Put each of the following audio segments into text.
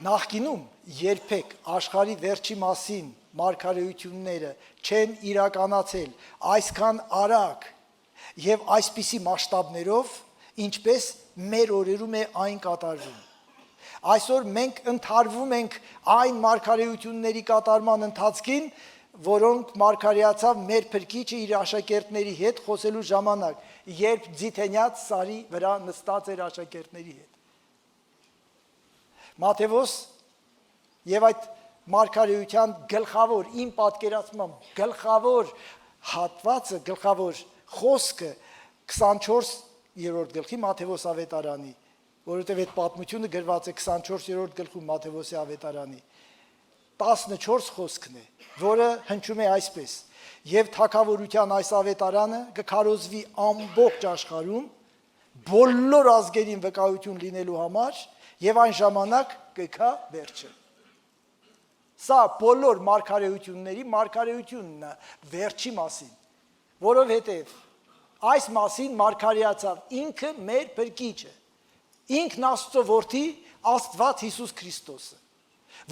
Նախկինում երբեք աշխարհի վերջի մասին մարգարեությունները չեն իրականացել այսքան արագ եւ այսպիսի մասշտաբներով, ինչպես մեր օրերում է այն կատարվում։ Այսօր մենք ընթարվում ենք այն մարգարեությունների կատարման ընթացքին, որոնք մարգարեացավ մեր Փրկիչը իր աշակերտների հետ խոսելու ժամանակ, երբ Ձիթենյաց սարի վրա նստած էր աշակերտների հետ։ Մատթեոս եւ այդ մարգարեության գլխավոր, իմ պատկերացմամբ գլխավոր հատվածը, գլխավոր խոսքը 24-րդ գլխի Մատթեոս ավետարանի, որովհետև այդ պատմությունը գրված է 24-րդ գլխում Մատթեոսի ավետարանի 14 խոսքն է, որը հնչում է այսպես. եւ թագավորության այս ավետարանը կքարոզվի ամբողջ աշխարհում բոլոր ազգերին վկայություն լինելու համար եւ այն ժամանակ կգա վերջը։ Սա բոլոր մարգարեությունների մարգարեությունն է վերջի մասին, որովհետեւ այս մասին մարգարեացավ ինքը մեր Փրկիչը, ինքն Աստծո որդի Աստված Հիսուս Քրիստոսը,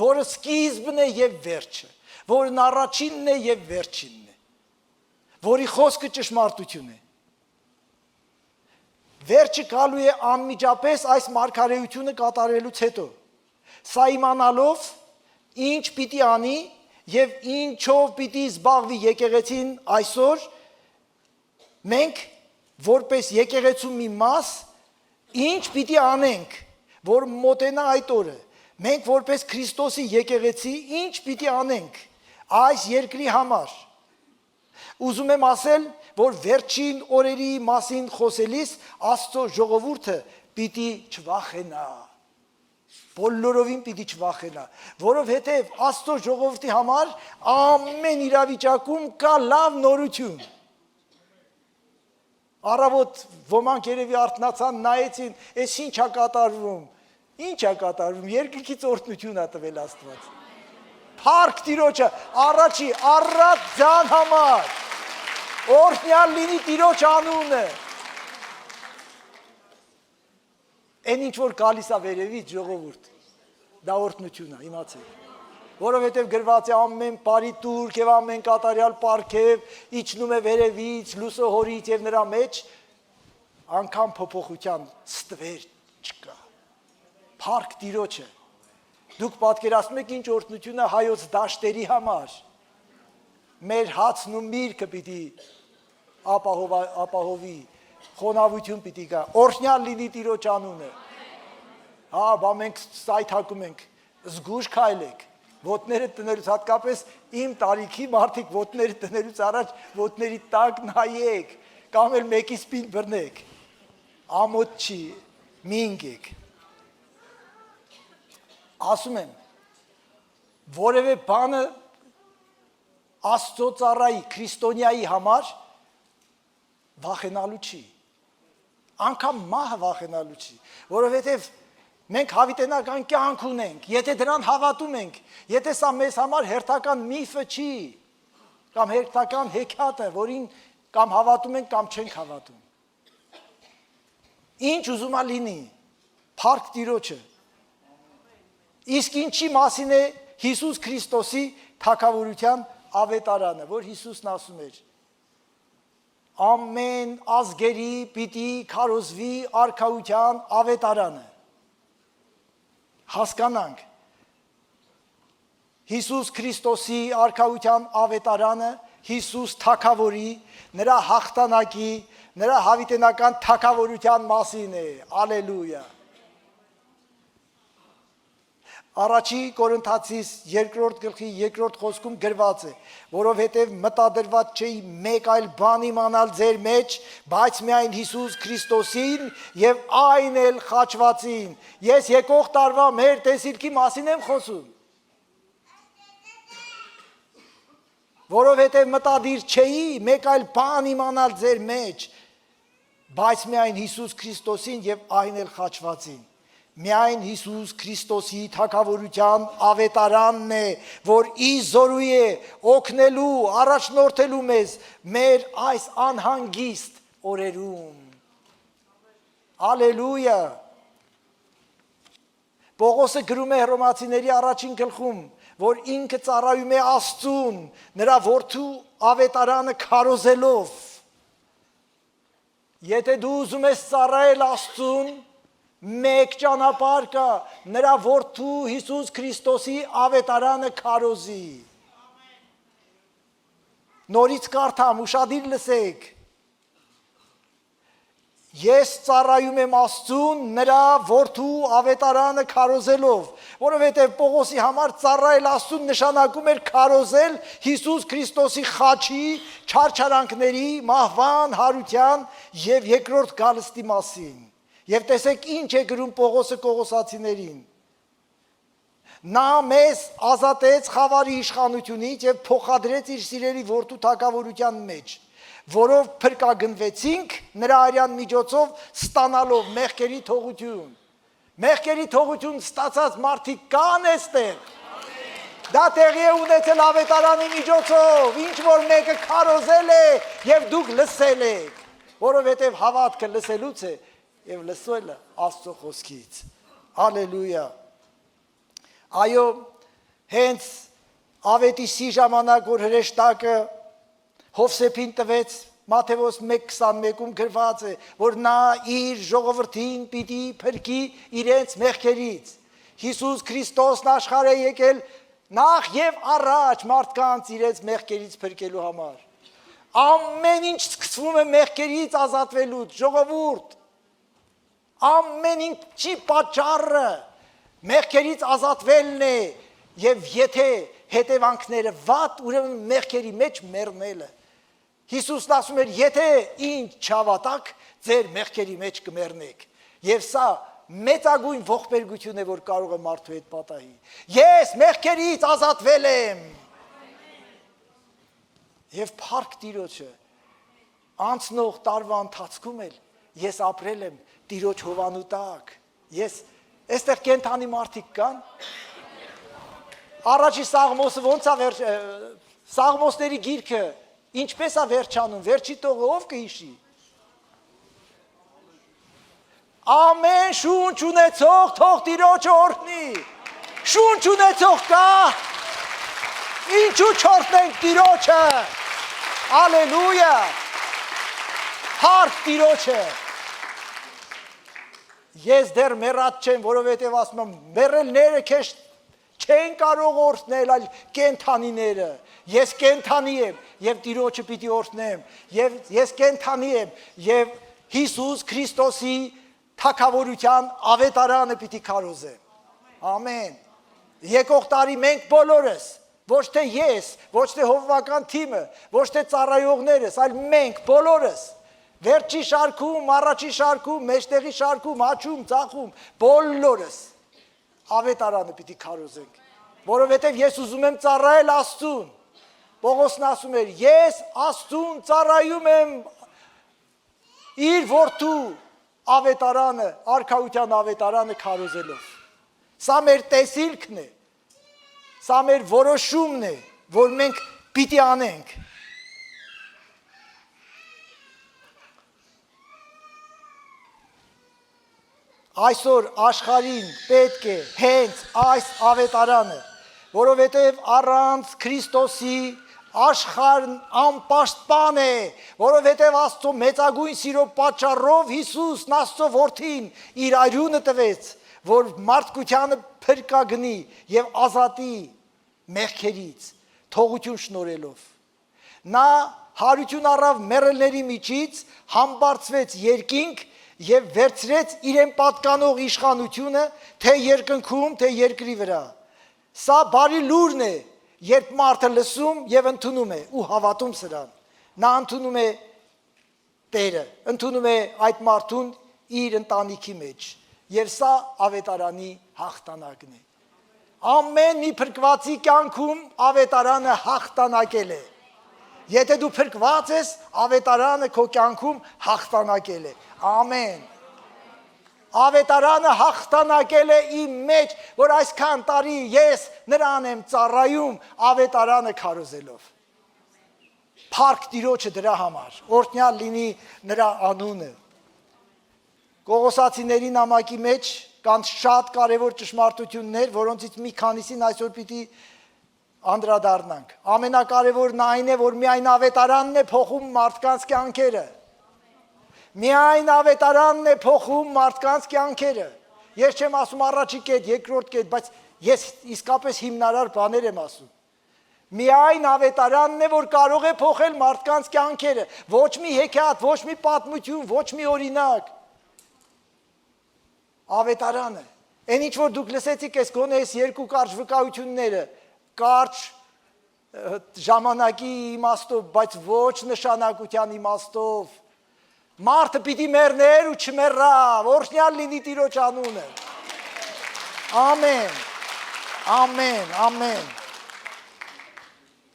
որը սկիզբն է եւ վերջը, որն առաջինն է եւ վերջինն է, որի խոսքը ճշմարտություն է։ Վերջը գալու է անմիջապես այս մարգարեությունը կատարելուց հետո։ Սա իմանալով ինչ պիտի անի եւ ինչով պիտի զբաղվի եկեղեցին այսօր, մենք որպես եկեղեցու մի մաս ինչ պիտի անենք, որ մոտենա այդ օրը։ Մենք որպես Քրիստոսի եկեղեցի ինչ պիտի անենք այս երկրի համար։ Ուզում եմ ասել, որ վերջին օրերի մասին խոսելիս Աստծո ժողովուրդը պիտի չվախենա, բոլորովին պիտի չվախենա, որովհետև Աստծո ժողովրդի համար ամեն իրավիճակում կա լավ նորություն։ Առավոտ ոմանք երևի արթնացան, նայեցին, այս ինչ է կատարվում, ինչ է կատարվում, երկնքից օրհնություն է տվել Աստված։ Փառք Տիրոջը առաջի առատ ձան համար, օրհնյալ լինի Տիրոջ անունը։ Այն ինչ որ գալիս է վերևից ժողովուրդ, դա օրհնություն է, իմացեք։ Որովհետև գրված է ամեն բարի տուրք եւ ամեն կատարյալ պարգև իջնում է վերևից, լույսը հորից եւ նրա մեջ անգամ փոփոխության ստվեր չկա։ Փառք Տիրոջը։ Դուք պատկերացնում եք ինչ օրհնություն է հայոց դաշտերի համար։ Մեր հացն ու միրգը պիտի ապահովի, խոնավություն պիտի գա, օրհնյալ լինի Տիրոջ անունը։ Հա, բա մենք սայթակում ենք, զգուշ քայլեք, ոտները տնելուց, հատկապես իմ տարիքի մարդիկ ոտները տնելուց առաջ ոտների տակ նայեք, կամ էլ մեկի սպին բռնեք, ամոթ չի, մի ընկեք։ Ասում եմ, որևէ բանը Աստծո ծառայի, քրիստոնյայի համար վախենալու չի, անգամ մահը վախենալու չի, որովհետև մենք հավիտենական կյանք ունենք, եթե դրան հավատում ենք, եթե սա մեզ համար հերթական միֆը չի, կամ հերթական հեքիաթը, որին կամ հավատում ենք, կամ չենք հավատում։ Ինչ ուզում է լինի, փառք Տիրոջը։ Իսկ ինչի մասին է Հիսուս Քրիստոսի թագավորության ավետարանը, որ Հիսուսն ասում էր. ամեն ազգերի պիտի քարոզվի արքայության ավետարանը։ Հասկանանք, Հիսուս Քրիստոսի արքայության ավետարանը Հիսուս թագավորի, նրա հաղթանակի, նրա հավիտենական թագավորության մասին է, ալելույա։ Առաջի Կորինթացիս 2-րդ գլխի 2-րդ խոսքում գրված է, որովհետև մտադրված չէի մեկ այլ բան իմանալ ձեր մեջ, բայց միայն Հիսուս Քրիստոսին եւ այն էլ խաչվածին։ Ես եկող տարվա մեր տեսիլքի մասին եմ խոսում։ Որովհետև մտադիր չէի մեկ այլ բան իմանալ ձեր մեջ, բայց միայն Հիսուս Քրիստոսին եւ այն էլ խաչվածին։ Միայն Հիսուս Քրիստոսի թագավորության ավետարանն է, որ ի զորու է օգնելու, առաջնորդելու մեզ մեր այս անհանգիստ օրերում։ Ալելույա։ Պողոսը գրում է Հռոմացիների առաջին գլխում, որ ինքը ծառայում է Աստծուն, նրա որդու ավետարանը քարոզելով։ Եթե դու ուզում ես ծառայել Աստծուն, մեկ ճանապարհ կա, նրա որդու Հիսուս Քրիստոսի ավետարանը քարոզի։ Նորից կարդամ, ուշադիր լսեք։ Ես ծառայում եմ Աստծուն նրա որդու ավետարանը քարոզելով, որովհետև Պողոսի համար ծառայել Աստծուն նշանակում էր քարոզել Հիսուս Քրիստոսի խաչի, չարչարանքների, մահվան, հարության եւ երկրորդ գալստի մասին։ Եվ տեսեք ինչ է գրում Պողոսը Կողոսացիներին։ Նա մեզ ազատեց խավարի իշխանությունից եւ փոխադրեց իր սիրելի որդու թագավորության մեջ, որով փրկագնվեցինք նրա արյան միջոցով ստանալով մեղքերի թողություն։ Մեղքերի թողություն ստացած մարդիկ կան այստեղ։ Դա տեղի է ունեցել ավետարանի միջոցով, ինչ որ մեկը քարոզել է եւ դուք լսել եք, որովհետեւ հավատքը լսելուց է եւ լսելը Աստծո խոսքից։ Հալելույա։ Այո, հենց ավետիսի ժամանակ, որ հրեշտակը Հովսեփին տվեց, Մատթեոս 1:21-ում գրված է, որ նա իր ժողովրդին պիտի փրկի իրենց մեղքերից։ Հիսուս Քրիստոսն աշխարհ է եկել նախ եւ առաջ մարդկանց իրենց մեղքերից փրկելու համար։ Ամեն ինչ սկսվում է մեղքերից ազատվելուց, ժողովուրդ։ Ամեն ինչի պատճառը մեղքերից ազատվելն է, եւ եթե հետևանքները վատ, ուրեմն մեղքերի մեջ մեռնելը։ Հիսուսն ասում էր, եթե ինձ չհավատաք, ձեր մեղքերի մեջ կմեռնեք։ Եվ սա մեծագույն ողբերգություն է, որ կարող է մարդու հետ պատահի։ Ես մեղքերից ազատվել եմ։ Եվ փառք Տիրոջը, անցնող տարվա ընթացքում էլ ես ապրել եմ Տիրոջ հովանու տակ։ Ես այստեղ կենթանի մարդիկ կան։ Առաջի Սաղմոսը ոնց է Սաղմոսների գիրքը ինչպես է վերջանում, վերջի տողը ով կհիշի։ Ամեն շունչ ունեցող թող Տիրոջը օրհնի։ Շունչ ունեցող կա։ Ինչու չորհնենք Տիրոջը։ Հալելույա։ Փառք Տիրոջը։ Ես դեռ մեռած չեմ, որովհետև ասում եմ, մեռելները քեզ չեն կարող օրհնել, այլ կենթանիները։ Ես կենթանի եմ եւ Տիրոջը պիտի օրհնեմ, եւ ես կենթանի եմ եւ Հիսուս Քրիստոսի թագավորության ավետարանը պիտի քարոզեմ։ Ամեն։ Եկող տարի մենք բոլորս, ոչ թե ես, ոչ թե հովվական թիմը, ոչ թե ծառայողներս, այլ մենք բոլորս վերջի շարքում, առաջի շարքում, մեջտեղի շարքում, հաչում, ծախում, բոլորս ավետարանը պիտի քարոզենք, որովհետև ես ուզում եմ ծառայել Աստծուն։ Պողոսն ասում էր, ես Աստծուն ծառայում եմ իր որդու ավետարանը, արքայության ավետարանը քարոզելով։ Սա մեր տեսիլքն է, սա մեր որոշումն է, որ մենք պիտի անենք։ Այսօր աշխարհին պետք է հենց այս ավետարանը, որովհետև առանց Քրիստոսի աշխարհն անպաշտպան է, որովհետև Աստծո մեծագույն սիրո պատճառով Հիսուսն Աստծո որդին իր արյունը տվեց, որ մարդկությանը փրկագնի եւ ազատի մեղքերից, թողություն շնորհելով։ Նա հարություն առավ մեռելների միջից, համբարձվեց երկինք եւ վերցրեց իրեն պատկանող իշխանությունը թե երկնքում, թե երկրի վրա։ Սա բարի լուրն է, երբ մարդը լսում եւ ընդունում է ու հավատում սրան։ Նա ընդունում է Տերը, ընդունում է այդ մարդուն իր ընտանիքի մեջ եւ սա ավետարանի հաղթանակն է։ Ամեն մի փրկվածի կյանքում ավետարանը հաղթանակել է։ Եթե դու փրկված ես, ավետարանը քո կյանքում հաղթանակել է։ Ամեն։ Ավետարանը հաղթանակել է իմ մեջ, որ այսքան տարի ես նրան եմ ծառայում ավետարանը քարոզելով։ Փառք Տիրոջը դրա համար, օրհնյալ լինի նրա անունը։ Կողոսացիների նամակի մեջ կան շատ կարևոր ճշմարտություններ, որոնցից մի քանիսին այսօր պիտի անդրադառնանք։ Ամենակարևորն այն է, որ միայն ավետարանն է փոխում մարդկանց կյանքերը։ Միայն ավետարանն է փոխում մարդկանց կյանքերը։ Ես չեմ ասում առաջի կետ, երկրորդ կետ, բայց ես իսկապես հիմնարար բաներ եմ ասում։ Միայն ավետարանն է, որ կարող է փոխել մարդկանց կյանքերը։ Ոչ մի հեքիաթ, ոչ մի պատմություն, ոչ մի օրինակ։ Ավետարանը։ Այն ինչ որ դուք լսեցիք այս գոնե այս երկու կարճ վկայությունները, կարճ ժամանակի իմաստով, բայց ոչ նշանակության իմաստով։ Մարդը պիտի մեռներ ու չմեռավ, օրհնյալ լինի Տիրոջ անունը։ Ամեն, ամեն, ամեն։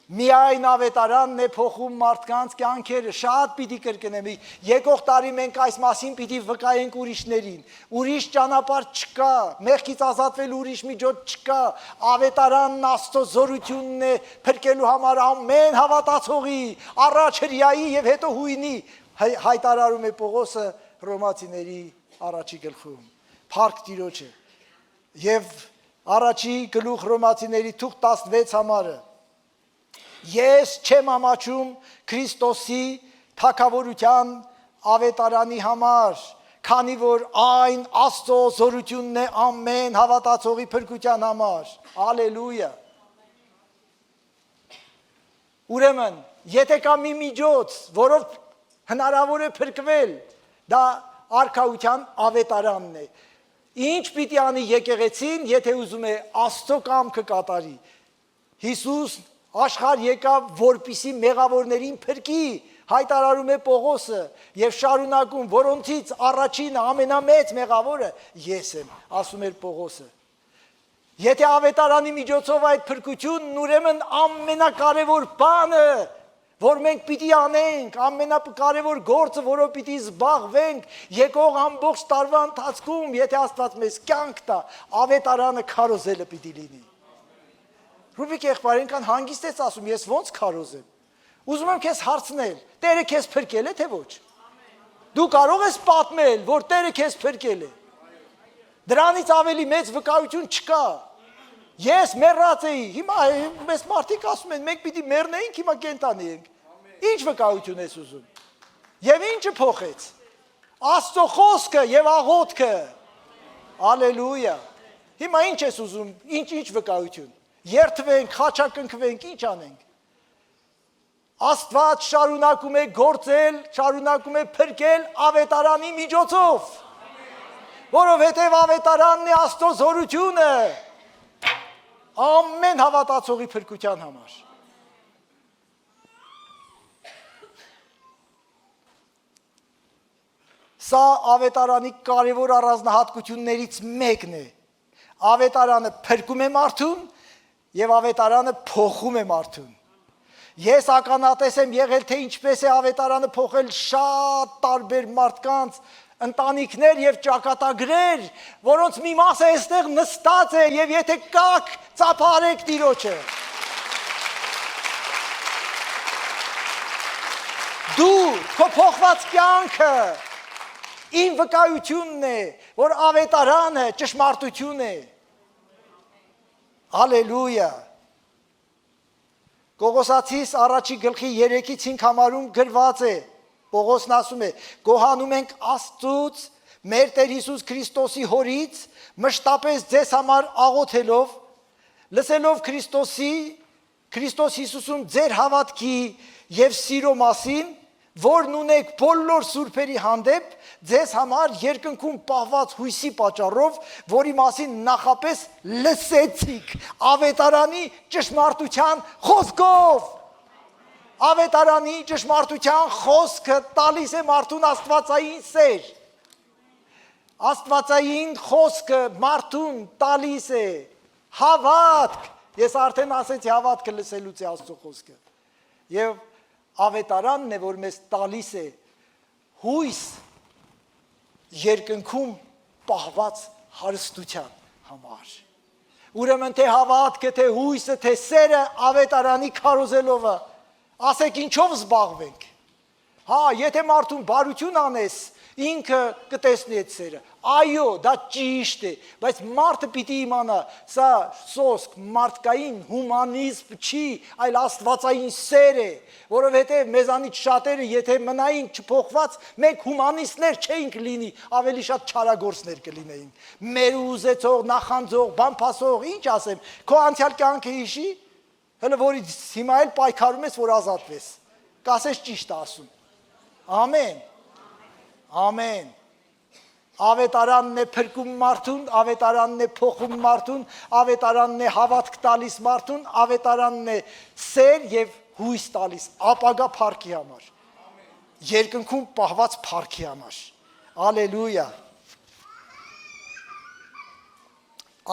Միայն ավետարանն է փոխում մարդկանց կյանքերը, շատ պիտի կրկնեմ, եկող տարի մենք այս մասին պիտի վկայենք ուրիշներին, ուրիշ ճանապարհ չկա, մեղքից ազատվել ուրիշ միջոց չկա, ավետարանն Աստծո զորությունն է փրկելու համար ամեն հավատացողի, առաջ հրյայի եւ հետո հույնի, հայտարարում է Պողոսը Հռոմացիների առաջի գլխում, փառք Տիրոջը, եւ առաջի գլուխ Հռոմացիների թուղթ 16 համարը Ես չեմ ամաչում Քրիստոսի թագավորության ավետարանի համար, քանի որ այն Աստծո զորությունն է ամեն հավատացողի փրկության համար։ Ալելույա։ Ուրեմն, եթե կա մի միջոց, որով հնարավոր է փրկվել, դա արքայության ավետարանն է։ Ինչ պիտի անի եկեղեցին, եթե ուզում է Աստծո կամքը կատարի։ Հիսուս աշխարհ եկավ, որպիսի մեղավորներին փրկի, հայտարարում է Պողոսը եւ շարունակում, որոնցից առաջինը ամենամեծ մեղավորը ես եմ, ասում էր Պողոսը։ Եթե ավետարանի միջոցով այդ փրկությունն ուրեմն ամենակարևոր բանը, որ մենք պիտի անենք, ամենակարևոր գործը, որով պիտի զբաղվենք եկող ամբողջ տարվա ընթացքում, եթե Աստված մեզ կյանք տա, ավետարանը քարոզելը պիտի լինի։ Ռուբիկ եղբայր ինքան հանգիստ ես ասում, ես ոնց քարոզեմ։ Ուզում եմ քեզ հարցնել, Տերը քեզ փրկել է թե ոչ։ Դու կարող ես պատմել, որ Տերը քեզ փրկել է։ Դրանից ավելի մեծ վկայություն չկա։ Ես մեռած էի, հիմա մեզ մարդիկ ասում են, մենք պիտի մեռնեինք, հիմա կենտանի ենք։ Ինչ վկայություն ես ուզում։ Եվ ինչը փոխեց։ Աստծո խոսքը եւ աղոթքը։ Ալելույա։ Հիմա ինչ ես ուզում, ինչ վկայություն։ Երթվենք, խաչակնքվենք, ինչ անենք։ Աստված շարունակում է գործել, շարունակում է փրկել ավետարանի միջոցով, որովհետև ավետարանն է Աստծո զորությունը ամեն հավատացողի փրկության համար։ Սա ավետարանի կարևոր առանձնահատկություններից մեկն է։ Ավետարանը փրկում է մարդուն եւ ավետարանը փոխում է մարդուն։ Ես ականատես եմ եղել, թե ինչպես է ավետարանը փոխել շատ տարբեր մարդկանց, ընտանիքներ եւ ճակատագրեր, որոնց մի մասը այստեղ նստած է եւ եթե կաք, ծափարեք Տիրոջը։ Դու քո փոխված կյանքը իմ վկայությունն է, որ ավետարանը ճշմարտություն է։ Ալելույա։ Կողոսացիս առաջի գլխի 3-ից 5 համարում գրված է, Պողոսն ասում է, գոհանում ենք Աստծուց, մեր Տեր Հիսուս Քրիստոսի հորից, մշտապես ձեզ համար աղոթելով, լսելով Քրիստոս Հիսուսում ձեր հավատքի եւ սիրո մասին, որն ունեք բոլոր սուրբերի հանդեպ, ձեզ համար երկնքում պահված հույսի պատճառով, որի մասին նախապես լսեցիք ավետարանի ճշմարտության խոսքով։ Ավետարանի ճշմարտության խոսքը տալիս է մարդուն աստվածային սեր։ Աստվածային խոսքը մարդուն տալիս է հավատք։ Ես արդեն ասեցի հավատքը լսելուց է Աստծո խոսքը։ Եվ ավետարանն է, որ մեզ տալիս է հույս երկնքում պահված հարստության համար։ Ուրեմն թե հավատքը, թե հույսը, թե սերը ավետարանի քարոզելով ասեք ինչով զբաղվենք։ Հա, եթե մարդուն բարություն անես, ինքը կտեսնի այդ սերը։ Այո, դա ճիշտ է, բայց մարդը պիտի իմանա, սա սոսկ մարդկային հումանիզմ չի, այլ աստվածային սեր է, որովհետև մեզանից շատերը, եթե մնային չփոխված, մենք հումանիստներ չէինք լինի, ավելի շատ չարագործներ կլինեինք։ Մեր ուզեցող, նախանձող, բամփասող, ինչ ասեմ, քո անցյալ կյանքը հիշի, հələ որից հիմա էլ պայքարում ես, որ ազատվես։ Կասես ճիշտ ասում։ Ամեն։ Ամեն։ Ավետարանն է փրկում մարդուն, ավետարանն է փոխում մարդուն, ավետարանն է հավատք տալիս մարդուն, ավետարանն է սեր եւ հույս տալիս ապագա փառքի համար։ Երկնքում պահված փառքի համար։ Ալելույա։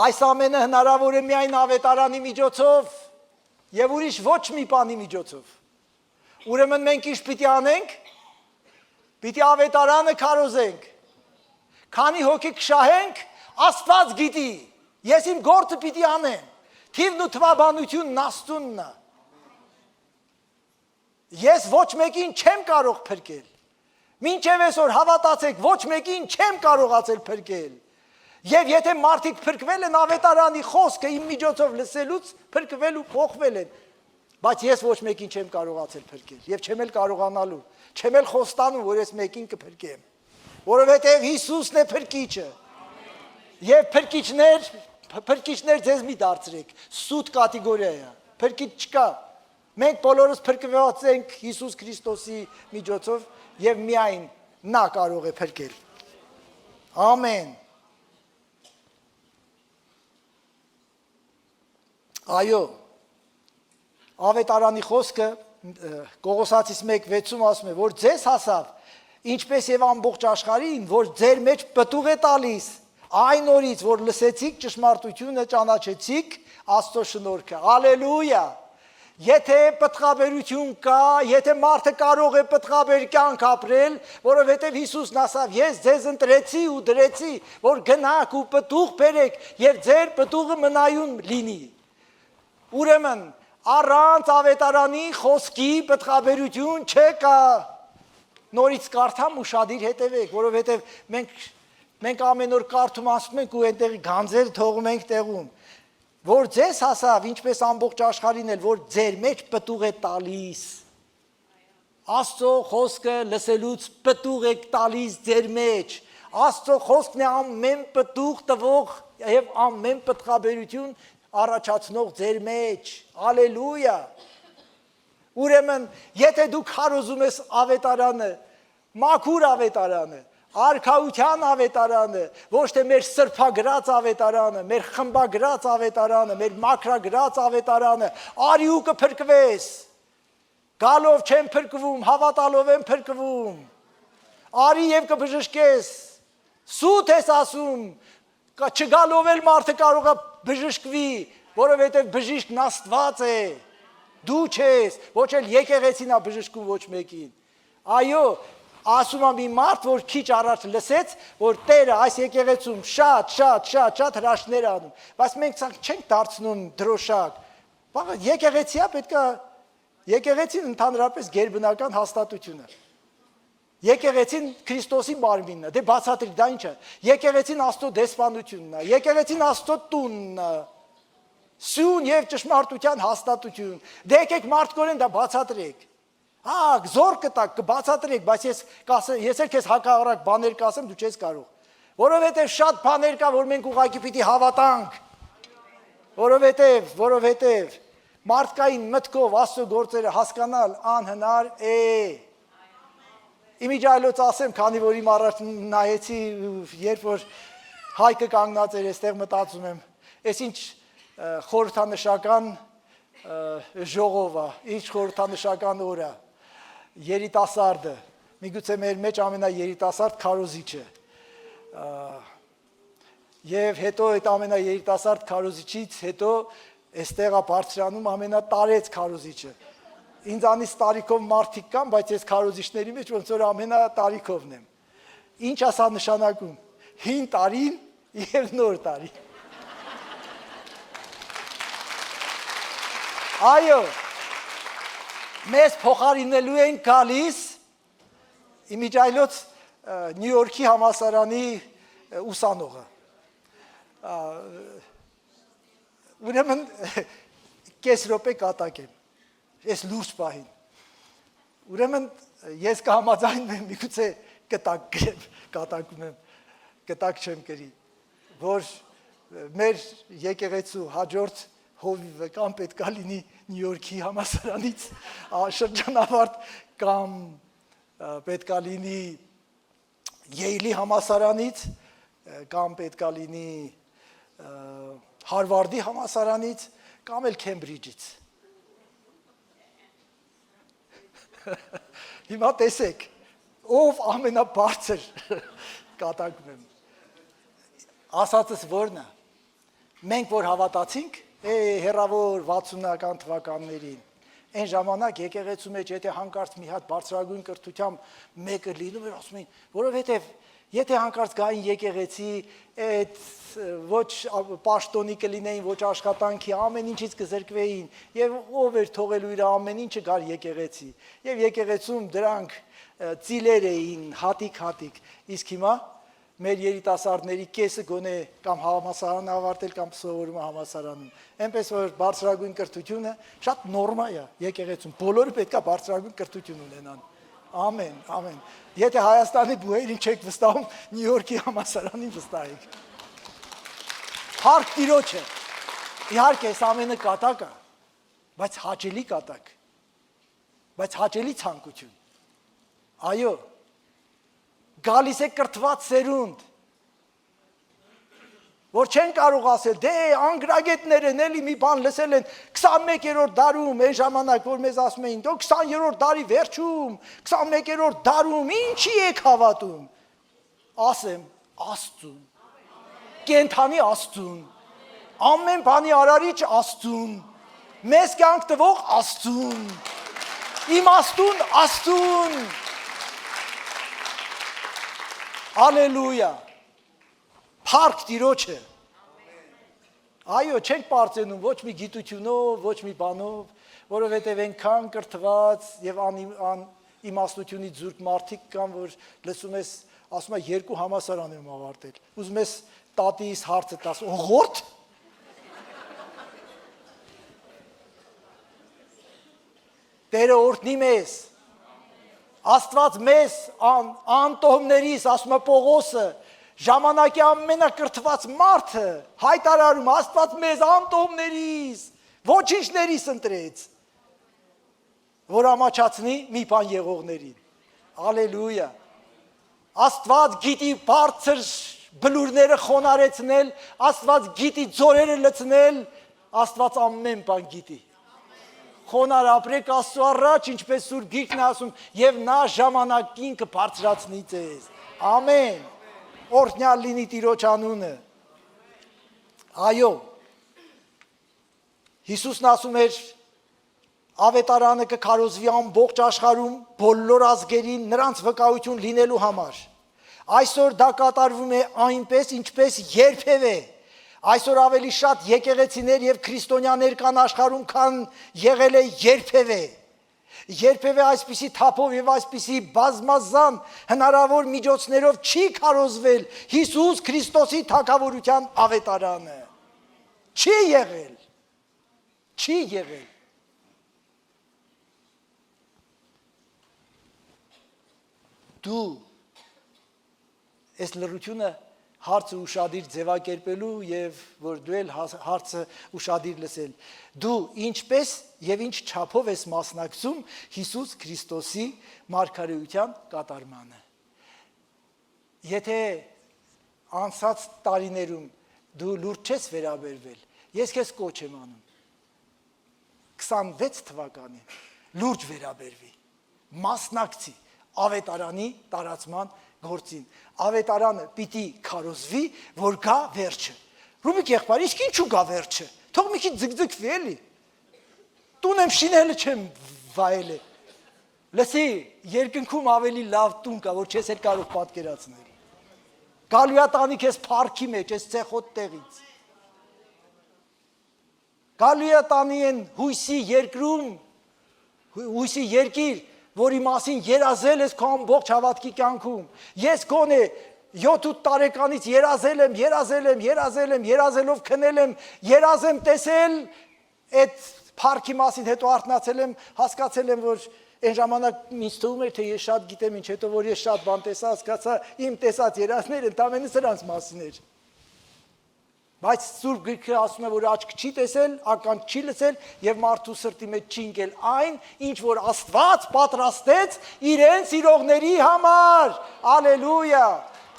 Այս ամենը հնարավոր է միայն ավետարանի միջոցով եւ ուրիշ ոչ մի բանի միջոցով։ Ուրեմն մենք ինչ պիտի անենք։ Պիտի ավետարանը քարոզենք, քանի հոգի կշահենք, Աստված գիտի, ես իմ գործը պիտի անեմ, թիվն ու թվաբանությունն Աստծունն է, ես ոչ մեկին չեմ կարող փրկել, մինչև այսօր հավատացեք, ոչ մեկին չեմ կարողացել փրկել, եւ եթե մարդիկ փրկվել են ավետարանի խոսքը իմ միջոցով լսելուց, փրկվել ու փոխվել են, բայց ես ոչ մեկին չեմ կարողացել փրկել, եւ չեմ էլ կարողանալու, չեմ էլ խոստանում, որ ես մեկին կփրկեմ, որովհետև Հիսուսն է փրկիչը, եւ փրկիչներ ձեզ մի դարձրեք, սուտ կատեգորիա է, փրկիչ չկա, մենք բոլորս փրկված ենք Հիսուս Քրիստոսի միջոցով եւ միայն նա կարող է փրկել, ամեն, այո, ավետարանի խոսքը Կողոսացիս 1:6-ում ասում է, որ ձեզ հասավ, ինչպես եւ ամբողջ աշխարհին, որ ձեր մեջ պտուղ է տալիս, այն օրից, որ լսեցիք ճշմարտությունը, ճանաչեցիք Աստծո շնորհքը։ Ալելույա։ Եթե պտղաբերություն կա, եթե մարդը կարող է պտղաբեր կյանք ապրել, որովհետև Հիսուսն ասավ, ես ձեզ ընտրեցի ու դրեցի, որ գնաք ու պտուղ բերեք եւ ձեր պտուղը մնայուն լինի։ Ուրեմն առանց ավետարանի խոսքի պտղաբերություն չկա։ Նորից կարդամ ու շադիր հետևեք, որովհետև մենք ամեն օր կարդում ասում ենք ու այնտեղի գանձերը թողում ենք տեղում, որ ձեզ հասավ, ինչպես ամբողջ աշխարհին էլ, որ ձեր մեջ պտուղ է տալիս։ Աստծո խոսքը լսելուց պտուղ եք տալիս ձեր մեջ։ Աստծո խոսքն է ամեն պտուղ տվող եւ ամեն պտղաբերություն առաջացնող ձեր մեջ, ալելույա, ուրեմն, եթե դու քարոզում ես ավետարանը, մաքուր ավետարանը, արքայության ավետարանը, ոչ թե մեր սրբագրած ավետարանը, մեր խմբագրած ավետարանը, մեր մաքրագրած ավետարանը, արի ու կփրկվես, գալով չեմ փրկվում, հավատալով եմ փրկվում, արի եւ կբժշկես, սուտ ես ասում, չգալով էլ մարդը կարող է բժշկվի, որովհետև բժիշկն Աստված է, դու չես, ոչ էլ եկեղեցին է բժշկում ոչ մեկին, այո, ասում եմ մի մարդ, որ քիչ առաջ լսեց, որ Տերը այս եկեղեցում շատ հրաշքներ անում, բայց մենք չենք դարձնում դրոշակ, եկեղեցի է պետք է, եկեղեցին ընդհանրապես գերբնական հաստատություն է, եկեղեցին Քրիստոսի մարմինն է, դե բացատրի, դա ինչ է, եկեղեցին Աստծո դեսպանությունն է, եկեղեցին Աստծո տունն է, սյուն եւ ճշմարտության հաստատություն, դե եկեք մարդկորեն դա բացատրեք, զոր կտակ, կբացատրեք, բայց ես էլ քեզ հակառակ բաներ կասեմ, դու չես կարող, որովհետև շատ բաներ կա, որ մենք ուղղակի պիտի հավատանք, որովհետև մարդկային մտքով Աստծո գործերը հասկանալ անհնար է, Իմիջայլոց ասեմ, քանի որ իմ առաջ նայեցի, երբ որ Հայկը կանգնած էր, այստեղ մտածում եմ, այս ինչ խորհրդանշական ժողով է, ինչ խորհրդանշական օր է, երիտասարդը, միգուցե մեր մեջ ամենաերիտասարդ քարոզիչը, եւ հետո այդ ամենաերիտասարդ քարոզիչից հետո այստեղ է բարձրանում ամենատարեց քարոզիչը, ինձանից տարիքով մարդիկ կան, բայց ես քարոզիչների մեջ ոնց որ ամենատարիքովն եմ, ինչ ասա նշանակում, հին տարին եւ նոր տարի, այո, մեզ փոխարինելու են գալիս, իմիջայլոց Նյու Յորքի համալսարանի ուսանողը։ Ուրեմն կես րոպե կատակ եմ, ես լուրջ պահին։ Ուրեմն ես կհամաձայնում եմ միգուցե կտակ գրեմ, կատակում եմ, կտակ չեմ գրի, որ մեր եկեղեցու հաջորդ հովիվը կամ պետք է լինի Նյու Յորքի համալսարանից շրջանավարտ կամ պետք է լինի Յեյլի համալսարանից կամ պետք է լինի Հարվարդի համալսարանից կամ էլ Քեմբրիջից։ Հիմա տեսեք, ով ամենաբարձր կատակում եմ։ Ասածս որն է։ Մենք որ հավատացինք, հեռավոր 60-ական թվականներին, այն ժամանակ եկեղեցու մեջ եթե հանկարծ մի հատ բարձրագույն կրթությամբ մեկը լինում էր, ասում էին, որովհետև եթե հանկարծ գային եկեղեցի, այդ ոչ պաշտոնի կլինեին, ոչ աշխատանքի, ամեն ինչից կզրկվեին, եւ ով էր թողելու իր ամեն ինչը գար եկեղեցի։ Եվ եկեղեցում դրանք ծիլեր էին, հատիկ, իսկ հիմա մեր երիտասարդների կեսը գոնե կամ համալսարան ավարտել կամ սովորում համալսարանում։ Այնպես որ բարձրագույն կրթությունը շատ նորմա է եկեղեցում։ Բոլորը պետք է բարձրագույն կրթություն ունենան։ Ամեն, ամեն։ Եթե Հայաստանի բուհերին չեք վստահում, Նյու Յորքի համալսարանին վստահեք։ Հարկ Տիրոջը։ Իհարկե, այս ամենը կատակ է, բայց հաճելի կատակ։ Բայց հաճելի ցանկություն։ Այո, գալիս է կրթված սերունդ, որ չեն կարող ասել, դե անգրագետներ են, էլի մի բան լսել են 21-րդ դարում, այն ժամանակ, որ մեզ ասում էին, դո 20-րդ դարի վերջում, 21-րդ դարում, ինչի եք հավատում, ասեմ, Աստծուն, կենթանի Աստծուն, ամեն բանի արարիչ Աստծուն, մեզ կյանք տվող Աստծուն, իմաստուն Աստծուն, Ալելույա, փառք Տիրոջը, այո, չենք պարծենում ոչ մի գիտությունով, ոչ մի բանով, որովհետև այնքան կրթված և իմաստությունից զուրկ մարդիկ կան, որ լսում ես, ասում է 2 համալսարան եմ ավարտել, ուզում ես տատիս հարցը տաս, օղորդ, Տերը օրհնի մեզ, Աստված մեզ անտոհմներիս, ասում է Պողոսը, ժամանակի ամենակրթված մարդը հայտարարում, Աստված մեզ անտոհմներիս, ոչինչներիս ընտրեց, որ ամաչացնի մի բան եղողներին։ Ալելույա։ Աստված գիտի բարձր բլուրները խոնարեցնել, Աստված գիտի ձորերը լցնել, Աստված ամեն բան գիտի։ Խոնար ապրեք Աստծո առաջ, ինչպես Սուրբ Գիրքն է ասում, եւ նա ժամանակին կբարձրացնի ձեզ։ Ամեն։ Օրհնյալ լինի Տիրոջ անունը։ Այո։ Հիսուսն ասում էր, ավետարանը կքարոզվի ամբողջ աշխարհում բոլոր ազգերին նրանց վկայություն լինելու համար։ Այսօր դա կատարվում է այնպես, ինչպես երբևէ։ Այսօր ավելի շատ եկեղեցիներ և քրիստոնյաներ կան աշխարհում, քան եղել է երբևէ։ Երբևէ այսպիսի թափով և այսպիսի բազմազան հնարավոր միջոցներով չի քարոզվել Հիսուս Քրիստոսի թագավորության ավետարանը։ Չի եղել։ Չի եղել։ Դու այս լռությունը հարցը ուշադիր ձևակերպելու և որ դու էլ հարցը ուշադիր լսել։ Դու ինչպես և ինչ չափով ես մասնակցում Հիսուս Քրիստոսի մարգարեության կատարմանը։ Եթե անցած տարիներում դու լուրջ չես վերաբերվել, ես քեզ կոչ եմ անում։ 26 թվականին լուրջ վերաբերվի, մասնակցի ավետարանի տարածման գործին։ Ավետարանը պիտի քարոզվի, որ գա վերջը։ Ռուբիկ եղբայր, իսկ ինչու գա վերջը։ Թող մի քիչ ձգձգվի էլի։ Տուն եմ շինելը չեմ վայելել։ Լսի, երկնքում ավելի լավ տուն կա, որ չես էլ կարող պատկերացնել։ Գալու է տանի քեզ փառքի մեջ, այս ցեխոտ տեղից։ Գալու է տանի են հույսի երկրում, հույսի երկիր, որի մասին երազել ես քո ամբողջ հավատքի կյանքում։ Ես գոնե 7-8 տարեկանից երազելով քնել եմ, երազեմ տեսել այդ փառքի մասին, հետո արթնացել եմ, հասկացել եմ, որ այն ժամանակ ինձ թվում էր, թե ես շատ գիտեմ ինչ, հետո որ ես շատ բան տեսա, հասկացա, իմ տեսած երազները ընդամենը սրանց մասին էր։ Բայց Սուրբ Գրքը ասում է, որ աչք չի տեսել, ականջ չի լսել եւ մարդու սրտի մեջ չի ընկել այն, ինչ որ Աստված պատրաստեց իրեն սիրողների համար։ Ալելույա։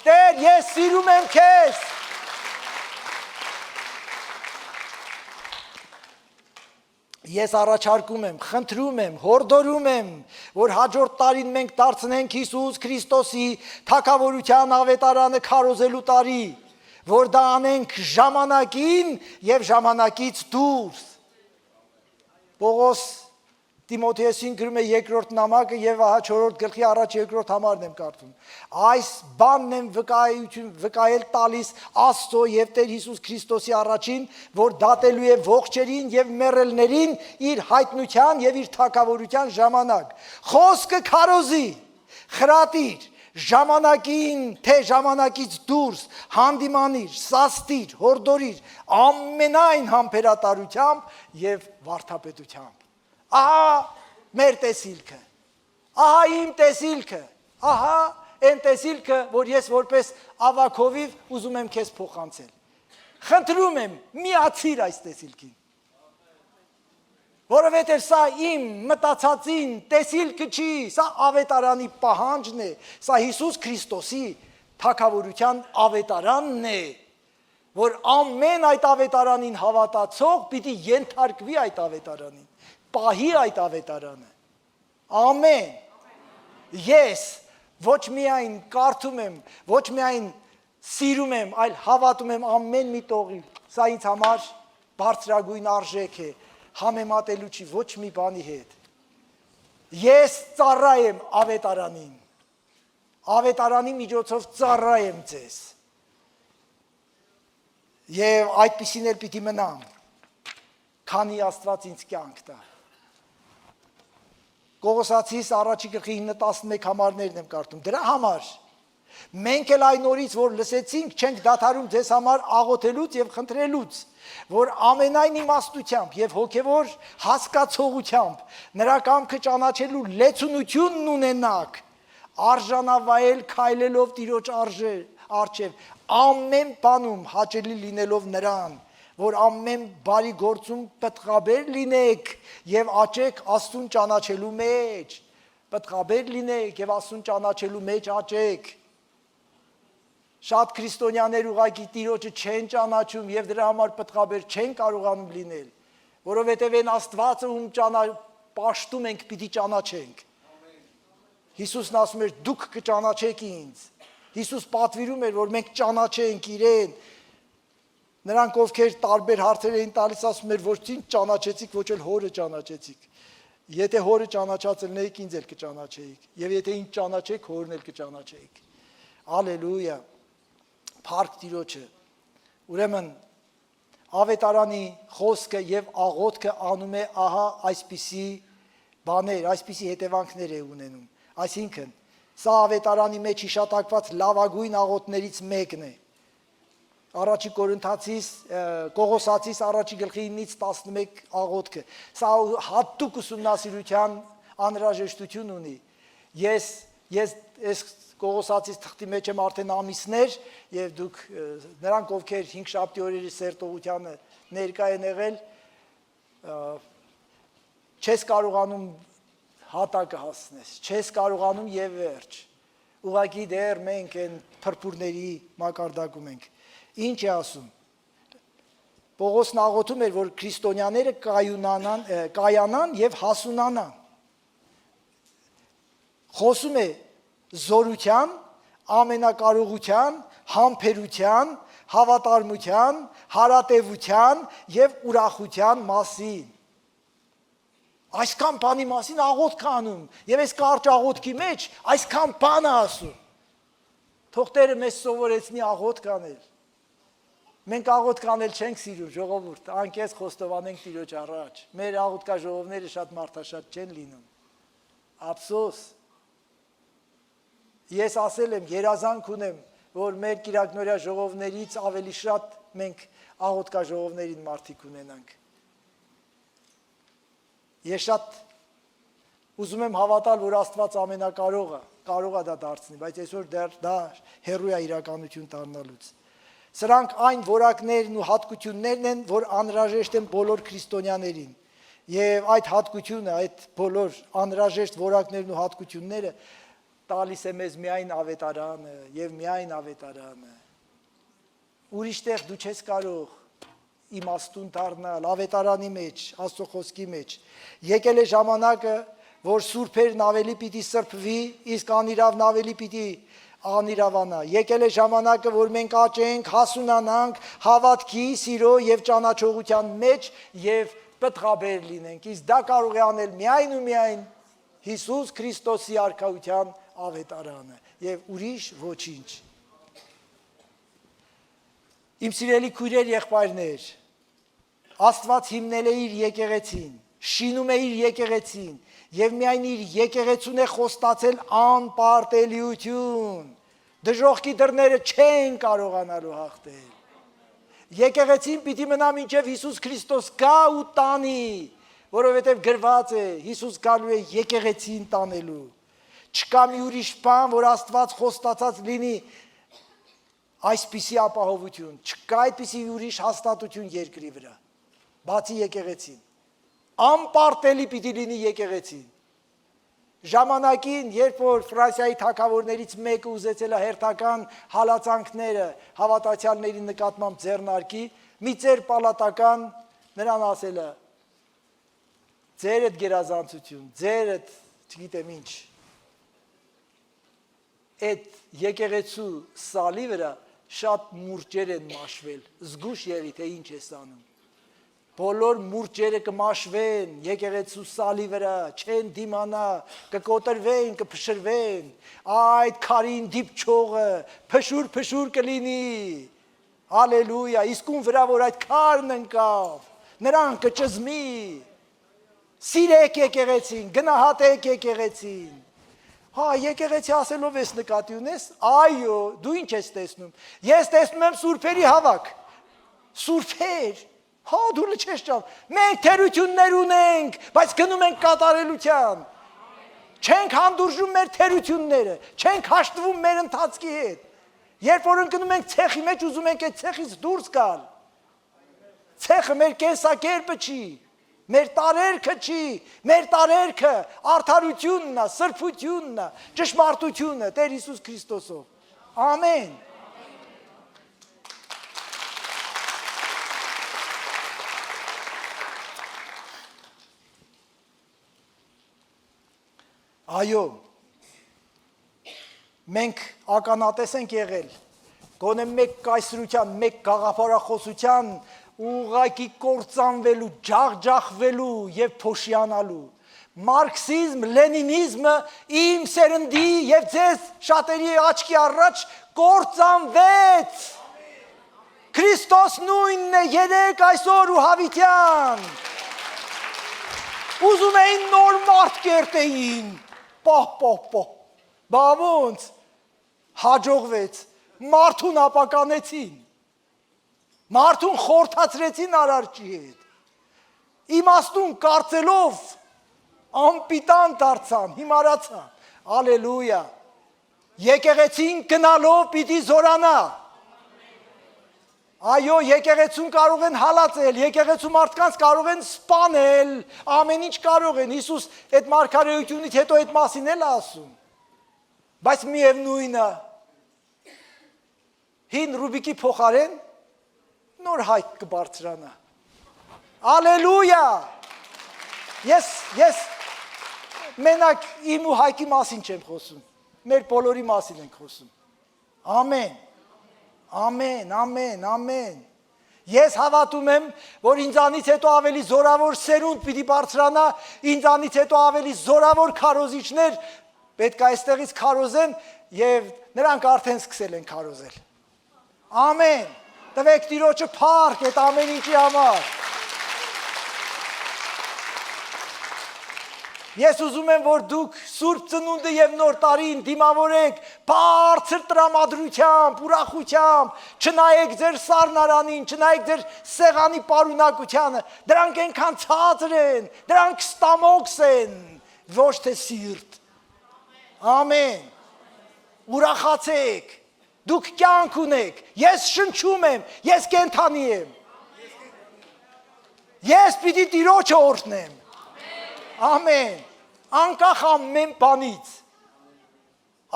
Տեր, ես սիրում եմ քեզ։ Ես առաջարկում եմ, խնդրում եմ, հորդորում եմ, որ հաջորդ տարին մենք դարձնենք Հիսուս Քրիստոսի թագավորության ավետարանը քարոզելու տարի, որ դա անենք ժամանակին եւ ժամանակից դուրս։ Պողոս Տիմոթեոսին գրում է երկրորդ նամակը եւ ահա 4-րդ գլխի 1-2 համարն եմ կարդում։ Այս բանն եմ վկայել տալիս Աստծո եւ Տեր Հիսուս Քրիստոսի առաջին, որ դատելու է ողջերին եւ մեռելներին իր հայտնության եւ իր թագավորության ժամանակ։ Խոսքը քարոզի, խրատիր, ժամանակին, թե ժամանակից դուրս, հանդիմանիր, սաստիր, հորդորիր, ամենայն համբերատարությամբ եւ վարդապետությամբ։ Ահա մեր տեսիլքը, ահա իմ տեսիլքը, ահա այն տեսիլքը, որ ես որպես ավագովիվ ուզում եմ քեզ փոխանցել։ Խնդրում եմ, միացիր այս տեսիլքին, որովհետև սա իմ մտածածին տեսիլքը չի, սա ավետարանի պահանջն է, սա Հիսուս Քրիստոսի թագավորության ավետարանն է, որ ամեն այդ ավետարանին հավատացող պիտի ենթարկվի այդ ավետարանին, պահի այդ ավետարանը, ամեն, ես ոչ միայն կարդում եմ, ոչ միայն սիրում եմ, այլ հավատում եմ ամեն մի տողի, սա ինձ համար բարձրագույն արժեք է, համեմատելու չի ոչ մի բանի հետ, ես ծառա եմ ավետարանին, ավետարանի միջոցով ծառա եմ ձեզ, և այդպիսին էլ պիտի մնամ, քանի Աստված ինձ կյանք տա։ Կողոսացիս առաջի գլխի 9-11 համարներն եմ կարդում, դրա համար, մենք էլ այն օրից, որ լսեցինք, չենք դադարում ձեզ համար աղոթելուց և խնդրելուց, որ ամենայն իմաստությամբ և հոգևոր հասկացողությամբ, նրա կամքը ճանաչելու լեցունությունն ունենաք, արժանավայել քայլելով Տիրոջ առջև, ամեն բանում հաճելի լինելով նրան, որ ամեն բարի գործում պտղաբեր լինեք և աճեք Աստծուն ճանաչելու մեջ, պտղաբեր լինեք և Աստծուն ճանաչելու մեջ աճեք։ Շատ քրիստոնյաներ ուղղակի Տիրոջը չեն ճանաչում և դրա համար պտղաբեր չեն կարողանում լինել, որովհետև այն Աստվածը, ում պաշտում ենք, պիտի ճանաչենք։ Հիսուսն ասում էր, դուք կճանաչեք ինձ։ Հիսուս պատվիրում էր, որ մենք ճանաչենք իրեն։ Նրանք, ովքեր տարբեր հարցեր էին տալիս, ասում էր, ոչ ինձ ճանաչեցիք, ոչ էլ հորը ճանաչեցիք։ Եթե հորը ճանաչած ելնեիք, ինձ էլ կճանաչեիք, և եթե ինձ ճանաչեք, հորն էլ կճանաչեիք։ Ալելույա, փառք Տիրոջը։ Ուրեմն, ավետարանի խոսքը և աղոթքը անում է ահա այսպիսի բաներ, այսպիսի հետևանքներ է ունենում։ Այսինքն, սա ավետարանի մեջ հիշատակված լավագույն աղոթներից մեկն է։ Առաջի Կողոսացիս առաջի գլխի 9-11 աղոթքը, սա հատուկ ուսումնասիրության անհրաժեշտություն ունի։ Ես այս Կողոսացիս թղթի մեջ եմ արդեն ամիսներ, և դուք նրանք, ովքեր 5 շաբթի օրերի սերտողությանը ներկա են եղել, չես կարողանում հատակը հասնես, չես կարողանում և վերջ, ուղղակի դեռ մենք են փրփուրների մակարդակում ենք։ Ինչ է ասում, Պողոսն աղոթում էր, որ քրիստոնյաները կայանան և հասունանան, խոսում է զորության, ամենակարողության, համբերության, հավատարմության, հարատևության և ուրախության մասին։ Այսքան բանի մասին աղոթք անում, և այս կարճ աղոթքի մեջ այսքան բան է ասում։ Թող Տերը մեզ սովորեցնի աղոթք անել։ Մենք աղոթք անել չենք սիրում, ժողովուրդ, անկես խոստովանենք Տիրոջ առաջ։ Մեր աղոթքաժողովները շատ մարդաշատ չեն լինում։ Ափսոս։ Ես ասել եմ, երազանք ունեմ, որ մեր կիրակնորյա ժողովներից ավելի շատ մենք աղոթքա ժողովներին մարդիկ ունենանք։ Ես շատ ուզում եմ հավատալ, որ Աստված ամենակարողը, կարող է դա դարձնի, բայց այսօր դա հեռու է իրականություն դառնալուց։ Սրանք այն որակներն ու հատկություններն են, որ անհրաժեշտ են բոլոր քրիստոնյաներին։ Եվ այդ հատկությունը, այդ բոլոր անհրաժեշտ որակներն ու հատկությունները տալիս է մեզ միայն ավետարանը եւ միայն ավետարանը։ Ուրիշ տեղ դու չես կարող իմաստուն դառնալ ավետարանի մեջ, Աստծո խոսքի մեջ։ Եկել է ժամանակը, որ սուրբերն ավելի պիտի սրբվի, իսկ անիրավն ավելի պիտի անիրավանա։ Եկել է ժամանակը, որ մենք աճենք, հասունանանք հավատքի, սիրո եւ ճանաչողության մեջ եւ պտղաբեր լինենք։ Իսկ դա կարող է անել միայն ու միայն Հիսուս Քրիստոսի արքայության ավետարանը եւ ուրիշ ոչինչ։ Իմ սիրելի քույրեր, եղբայրներ, Աստված հիմնել է իր եկեղեցին, շինում է իր եկեղեցին եւ միայն իր եկեղեցուն է խոստացել անպարտելիություն։ Դժոխքի դռները չեն կարողանալու հաղթել։ Եկեղեցին պիտի մնա մինչև Հիսուս Քրիստոս գա ու տանի, որովհետև գրված է Հիսուս գալու է եկեղեցին տանելու։ Չկա մի ուրիշ բան, որ Աստված խոստացած լինի այսպիսի ապահովություն, չկա այդպիսի ուրիշ հաստատություն երկրի վրա, բացի եկեղեցին, անպարտելի պիտի լինի եկեղեցին։ Ժամանակին, երբ որ Ֆրանսիայի թագավորներից մեկը ուզեցել է հերթական հալածանքները հավատացյալների նկատմամբ ձեռնարկի, մի ծեր պալատական նրան ասել է, ձեր այդ գերազանցություն, ձեր այդ չգիտեմ ինչ, այդ եկեղեցու սալի վրա շատ մուրճեր են մաշվել, զգուշ եղի, թե ինչ ես անում։ Բոլոր մուրճերը կմաշվեն եկեղեցու սալի վրա, չեն դիմանա, կկոտրվեն, կփշրվեն, այդ քարին դիպչողը փշուր կլինի։ Հալելույա, իսկ ում վրա որ այդ քարն ընկավ, նրան կճզմի։ Սիրեք եկեղեցին, գնահատեք եկեղեցին։ Հա, եկեղեցի ասելով ես նկատի ունես, այո, դու ինչ ես տեսնում։ Ես տեսնում եմ սուրբերի հավաք։ Սուրբեր, հա, դու լչես ճամ։ Մենք թերություններ ունենք, բայց գնում ենք կատարելության։ Չենք հանդուրժում մեր թերությունները, չենք հաշտվում մեր ընթացքի հետ։ Երբ որ ընկնում ենք ցեխի մեջ, ուզում ենք այդ ցեխից դուրս գալ։ Ցեխը մեր կենսակերպը չի։ Մեր տարերքը չի, մեր տարերքը արդարությունն է, սրբությունն է, ճշմարտությունը Տեր Հիսուս Քրիստոսով։ Ամեն։ Այո, մենք ականատես ենք եղել, գոնե մեկ կայսրության, մեկ գաղափարախոսության ուղղակի կործանվելու, ջախջախվելու եւ փոշիանալու։ Մարքսիզմ, լենինիզմը իմ սերնդի եւ ձեզ շատերի աչքի առաջ կործանվեց։ Քրիստոս նույնն է երեք այսօր ու հավիտյան։ Ուզում էին նոր մարդ կերտեին, պահ, բա ոնց հաջողվեց, մարդուն ապականեցին, մարդուն խորթացրեցին արարչի հետ, իմաստուն կարծելով անպիտան դարձան, հիմարացան, ալելույա, եկեղեցին գնալով պիտի զորանա, այո, եկեղեցուն կարող են հալածել, եկեղեցու մարդկանց կարող են սպանել, ամեն ինչ կարող են, Հիսուս այդ մարգարեությունից հետո այդ մասին էլ ասում, բայց միևնույնը, հին Ռուբիկի փոխարեն նոր հայք կբարձրանա, ալելույա, ես մենակ իմ ու հայքի մասին չեմ խոսում, մեր բոլորի մասին ենք խոսում, ամեն, ամեն, ամեն, ամեն, ես հավատում եմ, որ ինձանից հետո ավելի զորավոր սերունդ պիտի բարձրանա, ինձանից հետո ավելի զորավոր քարոզիչներ պետք է այստեղից քարոզեն և նրանք արդեն սկսել են քարոզել, ամեն, տվեք Տիրոջը փառք այդ ամեն ինչի համար, ես ուզում եմ, որ դուք Սուրբ ծնունդը եւ նոր տարին դիմավորեք բարձր տրամադրությամբ, ուրախությամբ, չնայեք ձեր սառնարանին, չնայեք ձեր սեղանի պարունակությանը, դրանք այնքան ցածր են, դրանք ստամոքս են, ոչ թե սիրտ։ Ամեն։ Ուրախացեք, դուք կյանք ունեք, ես շնչում եմ, ես կենդանի եմ, ես պիտի Տիրոջը օրհնեմ, ամեն, անկախ ամեն բանից,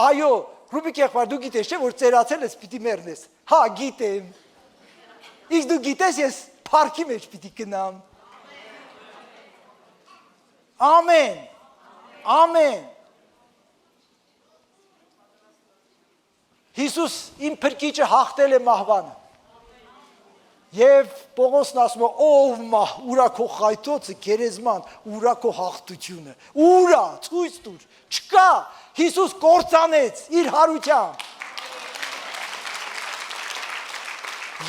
այո, Ռուբիկ եղբայր, դու գիտես չէ, որ ծերացել ես պիտի մեռնես, հա, գիտեմ, իսկ դու գիտես ես փառքի մեջ պիտի գնամ, ամեն, ամեն, Հիսուս իմ փրկիչը հաղթել է մահվանը, և Պողոսն ասում է, ով մահ, ուրա քո խայթոցը, գերեզման, ուրա քո հաղթությունը, ուրա, ցույց տուր, չկա, Հիսուս կործանեց իր հարությամբ,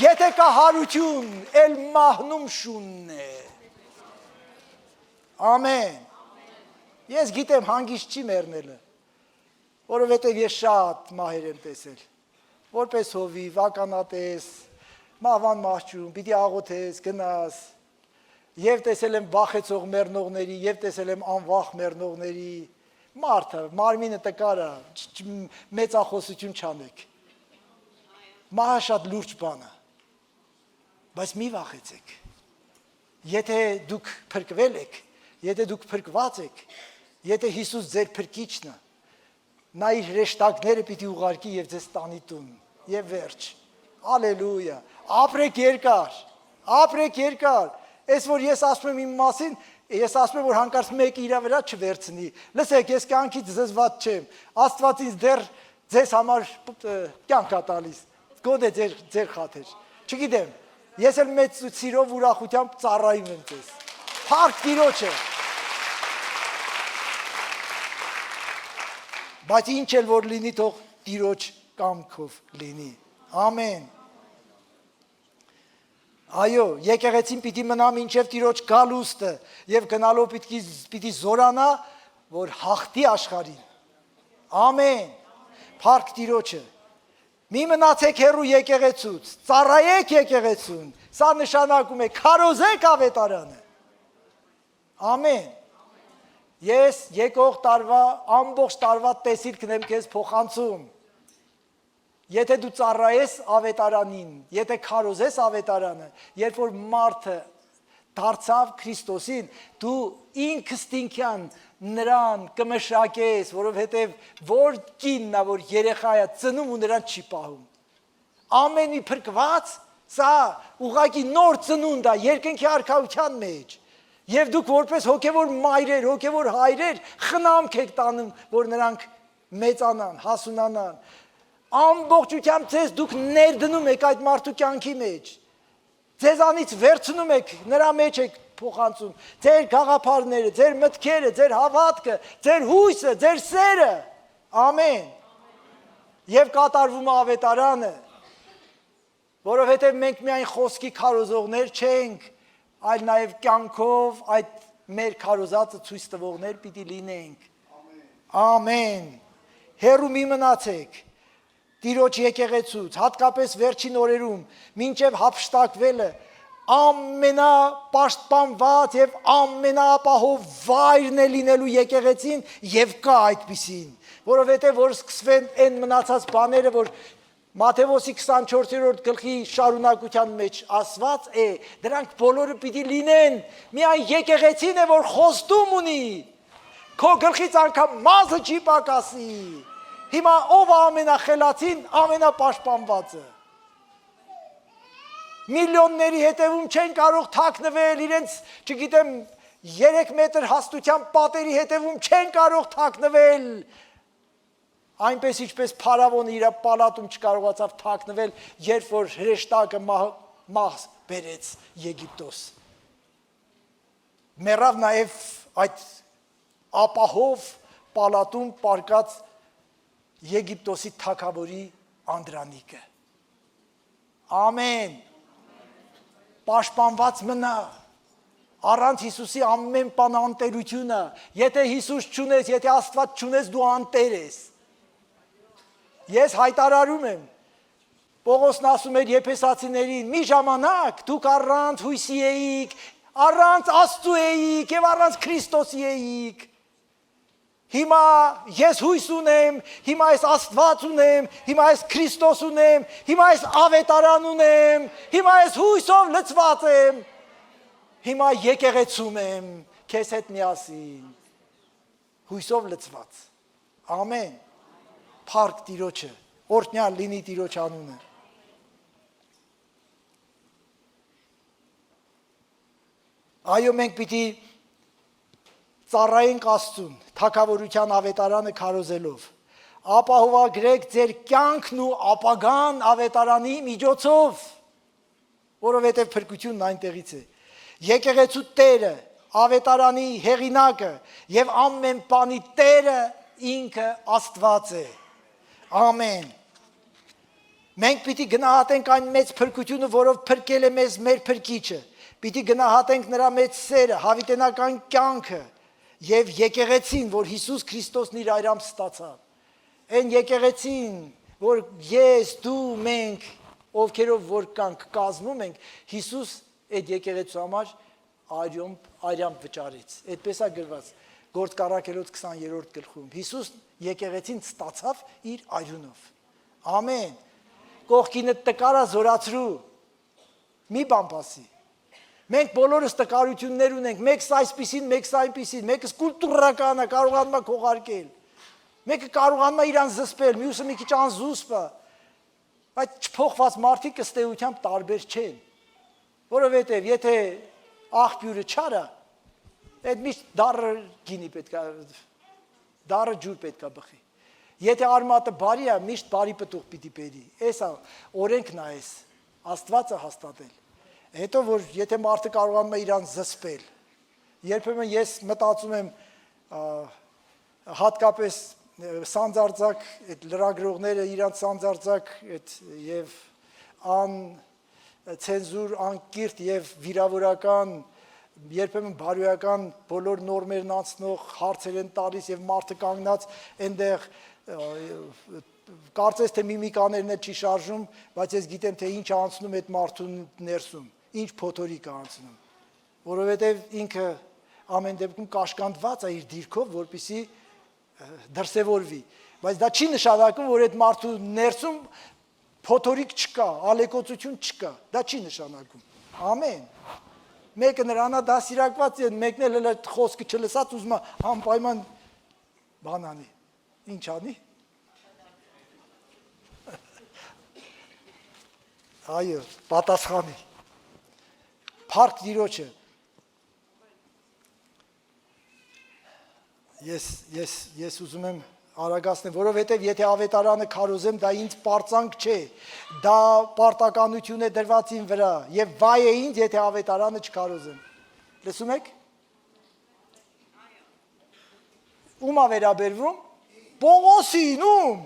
եթե կա հարություն, էլ մահնում շունն է, ամեն, ես գիտեմ հանգիստ չի մեռնելը, որովհետև ես շատ մահեր եմ տեսել, որպես հովիվ, ականատես, մահվան մահճում, պիտի աղոթես, գնաս, և տեսել եմ վախեցող մեռնողների, և տեսել եմ անվախ մեռնողների, մարդը, մարմինը տկարա, մեծախոսություն չանեք, մահը շատ լուրջ բան է, բայց մի վախեցեք, եթե դուք փրկվել եք, եթե դուք փրկված եք, եթե Հիսուս ձեր փրկիչն է, նա իր հրեշտակները պիտի ուղարկի և ձեզ տանի տուն, և վերջ, ալելույա, ապրեք երկար, ես որ ես ասում եմ իմ մասին, ես ասում եմ, որ հանկարծ մեկը իրա վրա չվերցնի, լսեք, ես կյանքից զզված չեմ, Աստված ինձ դեռ ձեզ համար կյանք ա տալիս, գոնե ձեր խաթեր, չգիտեմ, ես էլ մեծ սիրով ուրախությամբ ծառայում եմ ձեզ, փառք Տիրոջը, բայց ինչ էլ որ լինի, թող Տիրոջ կամքով լինի, ամեն, այո, եկեղեցին պիտի մնա մինչև Տիրոջ գալուստը և գնալով պիտի զորանա, որ հաղթի աշխարհին, ամեն, փառք Տիրոջը, մի մնացեք հեռու եկեղեցուց, ծառայեք եկեղեցուն, սա նշանակում է քարոզեք ավետարանը, ամեն, ես եկող տարվա, ամբողջ տարվա տեսիլքն եմ քեզ փոխանցում, եթե դու ծառայես ավետարանին, եթե քարոզես ավետարանը, երբ որ մարդը դարձավ Քրիստոսին, դու ինքստինքյան նրան կմշակես, որովհետև որ կինն է, որ երեխա է ծնում ու նրան չի պահում, ամեն մի փրկված, սա ուղղակի նոր ծնունդ է երկնքի արքայության մեջ, և դուք որպես հոգևոր մայրեր, հոգևոր հայրեր, խնամք եք տանում, որ նրանք մեծանան, հասունանան, ամբողջությամբ ձեզ դուք ներդնում եք այդ մարդու կյանքի մեջ, ձեզանից վերցնում եք, նրա մեջ եք փոխանցում, ձեր գաղափարները, ձեր մտքերը, ձեր հավատքը, ձեր հույսը, ձեր սերը, ամեն, և կատարվում է ավետարանը, որովհետև մենք միայն խոսքի քարոզողներ չենք, այլ նաև կյանքով այդ մեր քարոզածը ցույց տվողներ պիտի լինենք, ամեն, հեռու մի մնացեք, Տիրոջ եկեղեցուց, հատկապես վերջին օրերում, մինչև հափշտակվելը, ամենապաշտպանված և ամենաապահով վայրն է լինելու եկեղեցին և կա այդպիսին, որովհետև որ սկսվեն այն մնացած բաները, որ Մատթեոս 24-րդ գլխի շարունակության մեջ ասված է, դրանք բոլորը պիտի լինեն, միայն եկեղեցին է, որ խոստում ունի, քո գլխից անգամ մազը չի պակասի, հիմա ով ամենախելացին, ամենապաշտպանվածը, միլիոնների հետևում չեն կարող թաքնվել, իրենց, չգիտեմ, 3 մետր հաստության պատերի հետևում չեն կարող թաքնվել, այնպես ինչպես Փարավոնը իր պալատում չկարողացավ թաքնվել, երբ որ հրեշտակը մահ բերեց Եգիպտոս, մեռավ նաև այդ ապահով պալատում պարկած Եգիպտոսի թագավորի Անդրանիկը, ամեն, պաշտպանված մնա, Առանց Հիսուսի ամեն բան անտերությունը, եթե Հիսուս չունես, եթե Աստված չունես, դու անտեր ես։ Ես հայտարարում եմ, Պողոսն ասում էր Եփեսացիներին, մի ժամանակ դուք առանց հույսի էիք, առանց Աստծու էիք եւ առանց Քրիստոսի էիք։ Հիմա ես հույս ունեմ, հիմա ես Աստված ունեմ, հիմա ես Քրիստոս ունեմ, հիմա ես ավետարան ունեմ, հիմա ես հույսով լցված եմ, հիմա եկեղեցում եմ, քեզ հետ միասին, հույսով լցված, ամեն, փառք Տիրոջը, օրհնյալ լինի Տիրոջ անունը։ Այո, մենք պիտի ծառայենք Աստծուն, թագավորության ավետարանը քարոզելով, ապահովագրեք ձեր կյանքն ու ապագան ավետարանի միջոցով, որովհետև փրկությունն այնտեղից է։ Եկեղեցու Տերը, ավետարանի հեղինակը եւ ամեն բանի Տերը ինքը Աստված է։ Ամեն։ Մենք պիտի գնահատենք այն մեծ փրկությունը, որով փրկել է մեզ մեր փրկիչը։ Պիտի գնահատենք նրա մեծ սերը, հավիտենական կյանքը եւ եկեղեցին, որ Հիսուս Քրիստոսն իր այրամբ ստացավ։ Այն եկեղեցին, որ ես, դու, մենք, ովքերով որ կանք կազմում ենք, Հիսուս այդ եկեղեցու համար այրամբ վճարեց։ Այդպես է գրված Գործ Առաքելոց 20-րդ գլխում։ Հիսուս եկեղեցին ստացավ իր այրունով։ Ամեն։ Կողքինը տկարա զորացրու։ Մի բան ասի։ Մենք բոլորս տկարություններ ունենք, մեկս այսպիսին, մեկս այնպիսին, մեկս կուլտուրական է, կարողանում է քողարկել։ Մեկը կարողանում է իրան զսպել, մյուսը մի քիչ անզուսպ է։ Բայց չփոխված մարդիկ ըստ էությամբ տարբեր չեն։ Որովհետև եթե աղբյուրը չար է, այդ միշտ դառը գինի պետք է, դառը ջուր պետք է բխի։ Եթե արմատը բարի է, միշտ բարի պտուղ պիտի բերի։ Էս է օրենքն է էս, Աստվածը հաստատել։ Հետո որ եթե մարդը կարողանում է իրան զսպել, երբեմն ես մտածում եմ հատկապես սանձարձակ այդ լրագրողները իրանց սանձարձակ այդ եւ ցենզուր, անկիրթ եւ վիրավորական, երբեմն բարոյական բոլոր նորմերն անցնող հարցեր են տալիս եւ մարդը կանգնած այնտեղ կարծես թե միմիկաներն չի շարժում, բայց ես գիտեմ թե ինչ անցնում այդ մարդու ներսում, ինչ փոթորիկ է անցնում, որովհետեւ ինքը ամեն դեպքում կաշկանդված է իր դիրքով, որպեսզի դրսևորվի, բայց դա չի նշանակում, որ այդ մարդու ներսում փոթորիկ չկա, ալեկոծություն չկա, դա չի նշանակում։ Ամեն։ Մեկը նրանա դասիրակված է, մեկն էլ այդ խոսքը չլսած ուզում է անպայման բան անի։ Ինչ անի։ Այո, պատասխանի։ Փառք Տիրոջը։ Ես ուզում եմ արագացնել, որովհետև եթե ավետարանը քարոզեմ, դա ինձ պարծանք չէ, դա պարտականություն է դրված իմ վրա, եւ վայ է ինձ, եթե ավետարանը չքարոզեմ։ Լսում եք։ Ում է վերաբերվում։ Պողոսին, ում։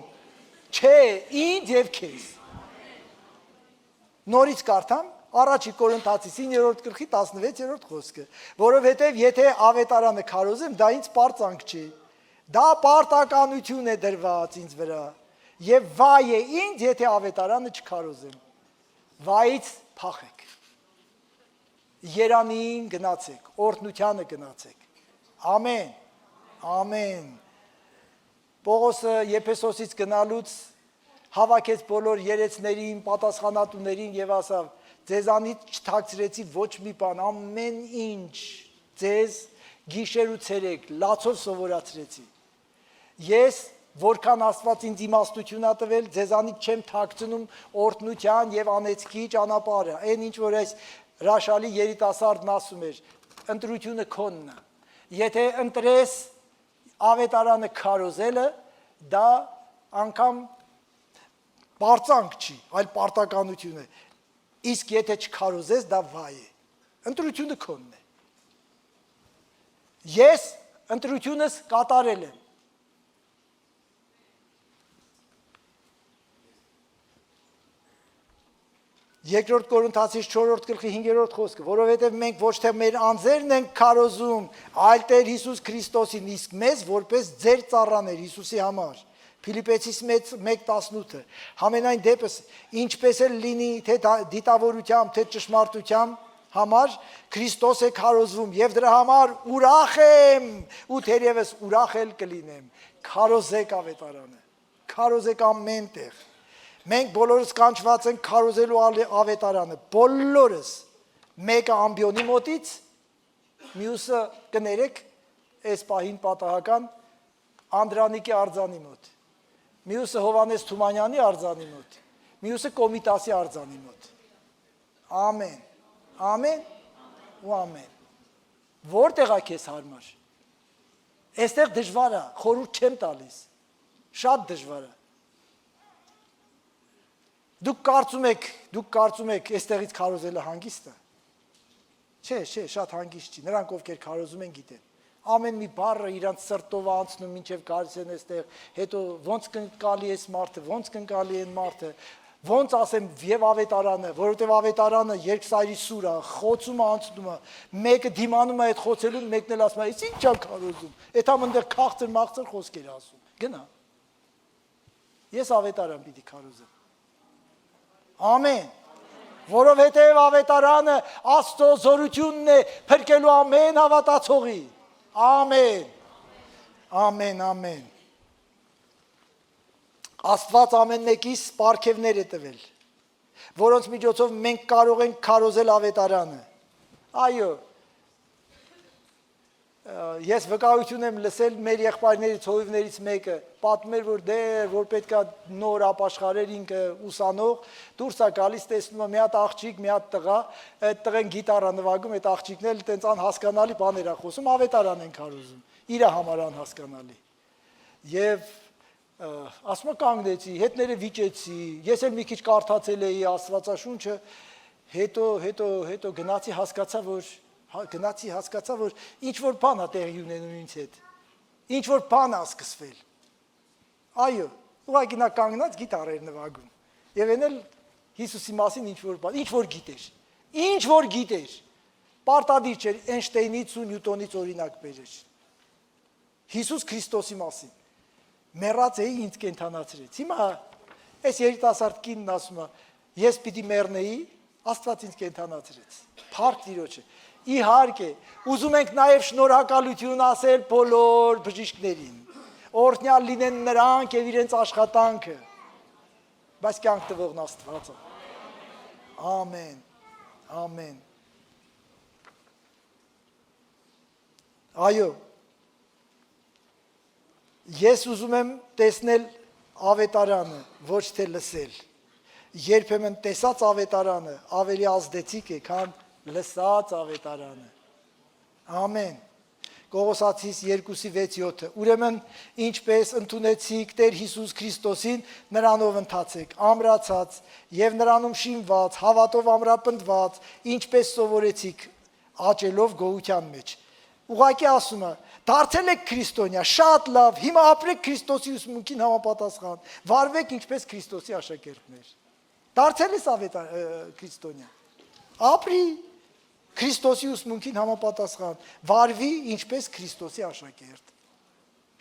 Չէ, ինձ եւ քեզ։ Նորից կարդամ Առաջի Կորինթացի 5-րդ գլխի 16-րդ խոսքը, որովհետև եթե ավետարանը քարոզեմ, դա ինձ պարծանք չի, դա պարտականություն է դրված ինձ վրա, եւ վայ է ինձ, եթե ավետարանը չքարոզեմ, վայից փախեք, երանին գնացեք, օրհնությանը գնացեք, ամեն, ամեն, Պողոսը Եփեսոսից գնալուց հավաքեց բոլոր երեցներին, պատասխանատուներին եւ ասավ. Ձեզանից չթաքցրեցի ոչ մի բան, ամեն ինչ ձեզ գիշեր ու ցերեկ լացով սովորացրեցի։ Ես որքան Աստված ինձ իմաստություն ա տվել, ձեզանից չեմ թաքցնում օրհնության եւ անեծքի ճանապարհը։ Այն ինչ որ այս հրաշալի երիտասարդն ասում էր, ընտրությունը քոնն է։ Եթե ընտրես ավետարանը քարոզելը, դա անգամ պարծանք չի, այլ պարտականություն է։ Իսկ եթե չքարոզես, դա վայ է։ Ընտրությունը քոնն է։ Ես ընտրությունս կատարել եմ։ Երկրորդ Կորինթացիս 4-րդ գլխի 5-րդ խոսքը, որովհետև մենք ոչ թե մեր անձերն ենք քարոզում, այլ Տեր Հիսուս Քրիստոսին, իսկ մեզ որպես ձեր ծառաներ Հիսուսի համար։ Փիլիպպեցիս 1:18 Համենայն դեպս ինչպես էլ լինի թե դիտավորությամբ, թե ճշմարտությամբ համար Քրիստոս է քարոզվում եւ դրա համար ուրախ եմ ու թերևս ուրախ էլ կլինեմ։ Քարոզեք ավետարանը։ Քարոզեք ամեն տեղ։ Մենք բոլորս կանչված ենք քարոզելու ավետարանը, բոլորս, մեկը ամբիոնի մոտից, մյուսը կներեք այս պահին պատահական Անդրանիկի արձանի մոտ, մյուսը Հովանես Թումանյանի արձանի մոտ, մյուսը Կոմիտասի արձանի մոտ։ Ամեն, ամեն ու ամեն։ Որտեղ է քեզ հարմար։ Այստեղ դժվար է, խորհուրդ չեմ տալիս, շատ դժվար է։ Դուք կարծում եք, այստեղից քարոզելը հանգիստ է։ Չէ, շատ հանգիստ չի։ Նրանք ովքեր քարոզում են գիտեն։ Ամեն մի բառը իրանց սրտով անցնում, մինչև գալիս են այստեղ, հետո ոնց կնկալի այս մարդը, ոնց կնկալի այն մարդը, ոնց ասեմ եւ ավետարանը, որովհետեւ ավետարանը երկսայրի սուր է, խոցումը անցնում է, մեկը դիմանում է այդ խոցելուն, մեկն էլ ասում է, «Ինչ ա քարոզում»։ Այդ ամենտեղ քաղցր խոսքեր ասում։ Գնա։ Ես ավետարան պիտի քարոզեմ։ Ամեն, որովհետև ավետարանը Աստծո զորությունն է փրկելու ամեն հավատացողի, ամեն, ամեն, ամեն, Աստված ամեն մեկիս պարգևներ է տվել, որոնց միջոցով մենք կարող ենք քարոզել ավետարանը, այո, ես վկայություն եմ լսել մեր եղբայրներից, հովիվներից մեկը, պատմում էր, որ պետքա նոր ապաշխարեր ինքը ուսանող, դուրս է գալիս, տեսնում է մի հատ աղջիկ, մի հատ տղա, այդ տղեն գիտարա նվագում, այդ աղջիկն էլ տենց անհասկանալի բաներ է խոսում, ավետարան են քարոզում, իր համար անհասկանալի։ Եվ ասում է կանգնեցի, հետները վիճեցի, ես էլ մի քիչ կարդացել էի Աստվածաշունչը, հետո գնացի հասկացա, որ ինչ-որ բան է տեղի ունենում ինձ հետ, ինչ-որ բան է սկսվել, այո, ուղղակի նա կանգնած գիտար էր նվագում, և են էլ Հիսուսի մասին ինչ-որ բան, ինչ-որ գիտեր, պարտադիր չէր Էյնշտեյնից ու Նյուտոնից օրինակ բերեր, Հիսուս Քրիստոսի մասին, մեռած էի ինձ կենդանացրեց, հիմա այս երիտասարդ կինն ասում է, ես պիտի մեռնեի, Աստված ինձ կենդանացրեց, փառք Տիրոջը, իհարկե, ուզում ենք նաև շնորհակալություն ասել բոլոր բժիշկներին, օրհնյալ լինեն նրանք և իրենց աշխատանքը, բայց կյանք տվողն Աստված է, ամեն, ամեն, այո, ես ուզում եմ տեսնել ավետարանը, ոչ թե լսել, երբեմն տեսած ավետարանը ավելի ազդեցիկ է, քան լսած ավետարանը, ամեն, Կողոսացիս 2:6-7, ուրեմն ինչպես ընդունեցիք Տեր Հիսուս Քրիստոսին, նրանով ընթացեք, ամրացած և նրանում շինված, հավատով ամրապնդված, ինչպես սովորեցիք, աճելով գոհության մեջ, ուղղակի ասում է, դարձել եք քրիստոնյա, շատ լավ, հիմա ապրեք Քրիստոսի ուսմունքին համապատասխան, վարվեք ինչպես Քրիստոսի աշակերտներ, դարձել ես քրիստոնյա, ապրի Քրիստոսի ուսմունքին համապատասխան, վարվի ինչպես Քրիստոսի աշակերտ,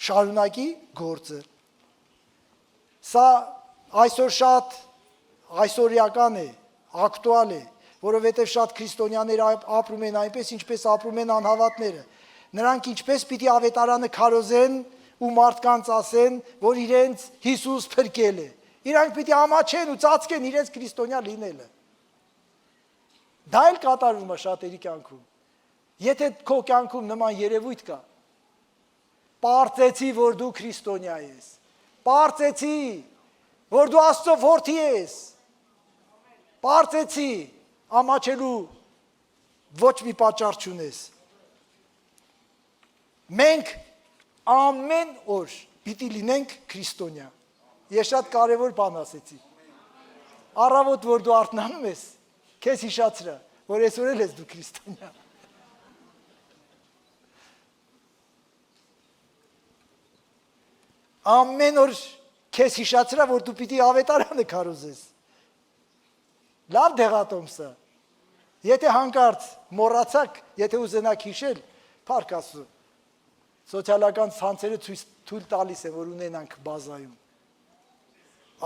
շարունակի գործը, սա այսօր շատ այսօրյական է, ակտուալ է, որովհետև շատ քրիստոնյաներ ապրում են այնպես, ինչպես ապրում են անհավատները, նրանք ինչպես պիտի ավետարանը քարոզեն ու մարդկանց ասեն, որ իրենց Հիսուս փրկել է, իրանք պիտի ամաչեն ու ծածկեն իրենց քրիստոնյա լինելը, դա էլ կատարվում է շատերի կյանքում, եթե քո կյանքում նման երևույթ կա, պարծեցի, որ դու քրիստոնյա ես, պարծեցի, որ դու Աստծո որդի ես, պարծեցի, ամաչելու ոչ մի պատճառ չունես, մենք ամեն օր պիտի լինենք քրիստոնյա, ես շատ կարևոր բան ասեցի, առավոտ, որ դու արթնանում ես, քեզ հիշացրա, որ այսօր էլ ես դու քրիստոնյա, ամեն օր քեզ հիշացրա, որ դու պիտի ավետարանը քարոզես, Լավ դեղատոմսը։ Եթե հանկարծ մոռացաք, եթե ուզենաք հիշել, փառք Աստծո։ Սոցիալական ցանցերը թույլ տալիս են, որ ունենանք բազայում։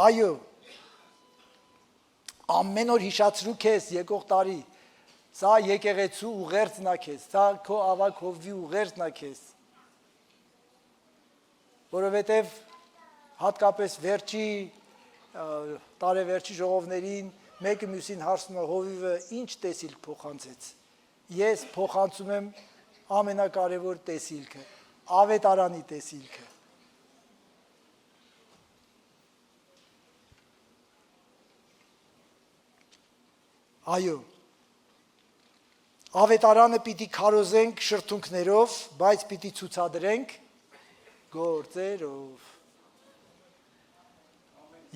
Այո։ Ամեն օր հիշացրու քեզ եկող տարի։ Սա եկեղեցու ուղերձն է քեզ, սա քո ավակ հովվի ուղերձն է քեզ։ Որովհետև հատկապես վերջի տարեվերջի ժողովներին մեկը մյուսին հարցնում է հովիվը ինչ տեսիլք փոխանցեց։ Ես փոխանցում եմ ամենակարևոր տեսիլքը, ավետարանի տեսիլքը։ Այո, ավետարանը պիտի քարոզենք շրթունքներով, բայց պիտի ցուցադրենք գործերով։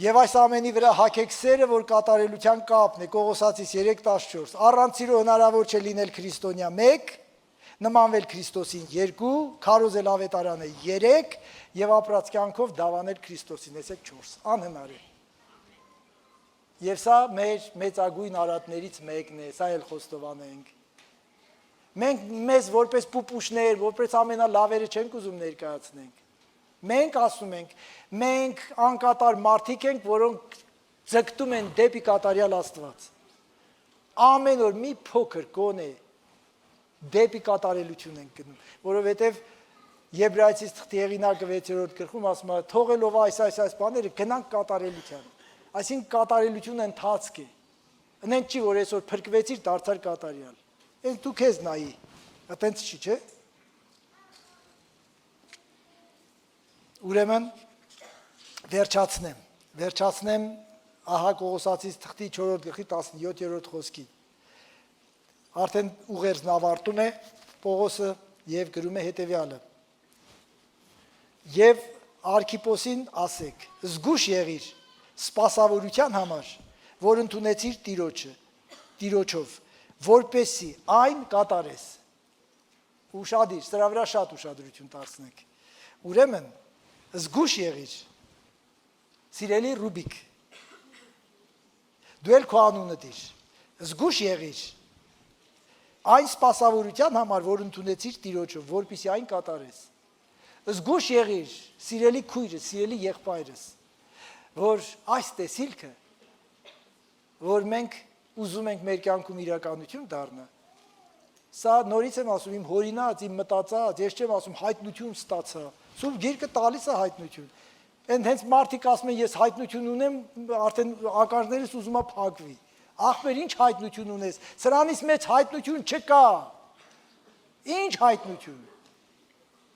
Եվ այս ամենի վրա հագեք սերը, որ կատարելության կապն է, Կողոսացիս 3:14, առանց սիրո հնարավոր չէ լինել քրիստոնյա 1, նմանվել Քրիստոսին 2, քարոզել ավետարանը 3 եւ ապրած կյանքով դավանել Քրիստոսին, այսեք 4, անհնար է։ Եվ սա մեր մեծագույն արատներից մեկն է, սա էլ խոստովանենք։ Մենք մեզ որպես պուպուշներ, որպես ամենալավերը չենք ուզում ներկայացնենք։ Մենք ասում ենք, մենք անկատար մարդիկ ենք, որոնք ձգտում են դեպի կատարյալ Աստված։ Ամեն օր մի փոքր գոնե դեպի կատարելություն ենք գնում, որովհետև Եբրայեցիս թղթի հեղինակը 6-րդ գլխում ասում է, թողելով այս բաները գնանք կատարելության։ Այսինքն կատարելությունը ընթացք է։ Ընեն չի, որ այսօր փրկվեցիր, դարձար կատարյալ։ Էն դու քեզ նայի, այտենց չի, չէ՞։ Ուրեմն վերջացնեմ ահա Կողոսացիս թղթի 4-րդ գլխի 17-րդ խոսքի։ Արդեն ուղերձն ավարտում է Պողոսը եւ գրում է հետեւյալը. Եվ Արքիպոսին ասեք, զգուշ եղիր սպասավորության համար, որ ընդունեցիր Տիրոջով, որպեսի այն կատարես։ Ուշադիր, սրա վրա շատ ուշադրություն դարձնեք։ Ուրեմն զգուշ եղիր, սիրելի Ռուբիկ, դու էլ քո անունը դիր, զգուշ եղիր, այն սպասավորության համար, որ ընդունեցիր Տիրոջով, որպեսզի այն կատարես։ Զգուշ եղիր, սիրելի քույրս, սիրելի եղբայրս, որ այս տեսիլքը, որ մենք ուզում ենք մեր կյանքում իրականություն դառնա, սա նորից եմ ասում, իմ հորինած, իմ մտածած, ես չեմ ասում հայտնություն ստացա, Սուրբ Գիրքը տալիս է հայտնություն։ Էն հենց մարդիկ ասում են, ես հայտնություն ունեմ, արդեն ականջներս ուզում է փակվի։ Ախպեր, ինչ հայտնություն ունես, սրանից մեծ հայտնություն չկա։ Ինչ հայտնություն։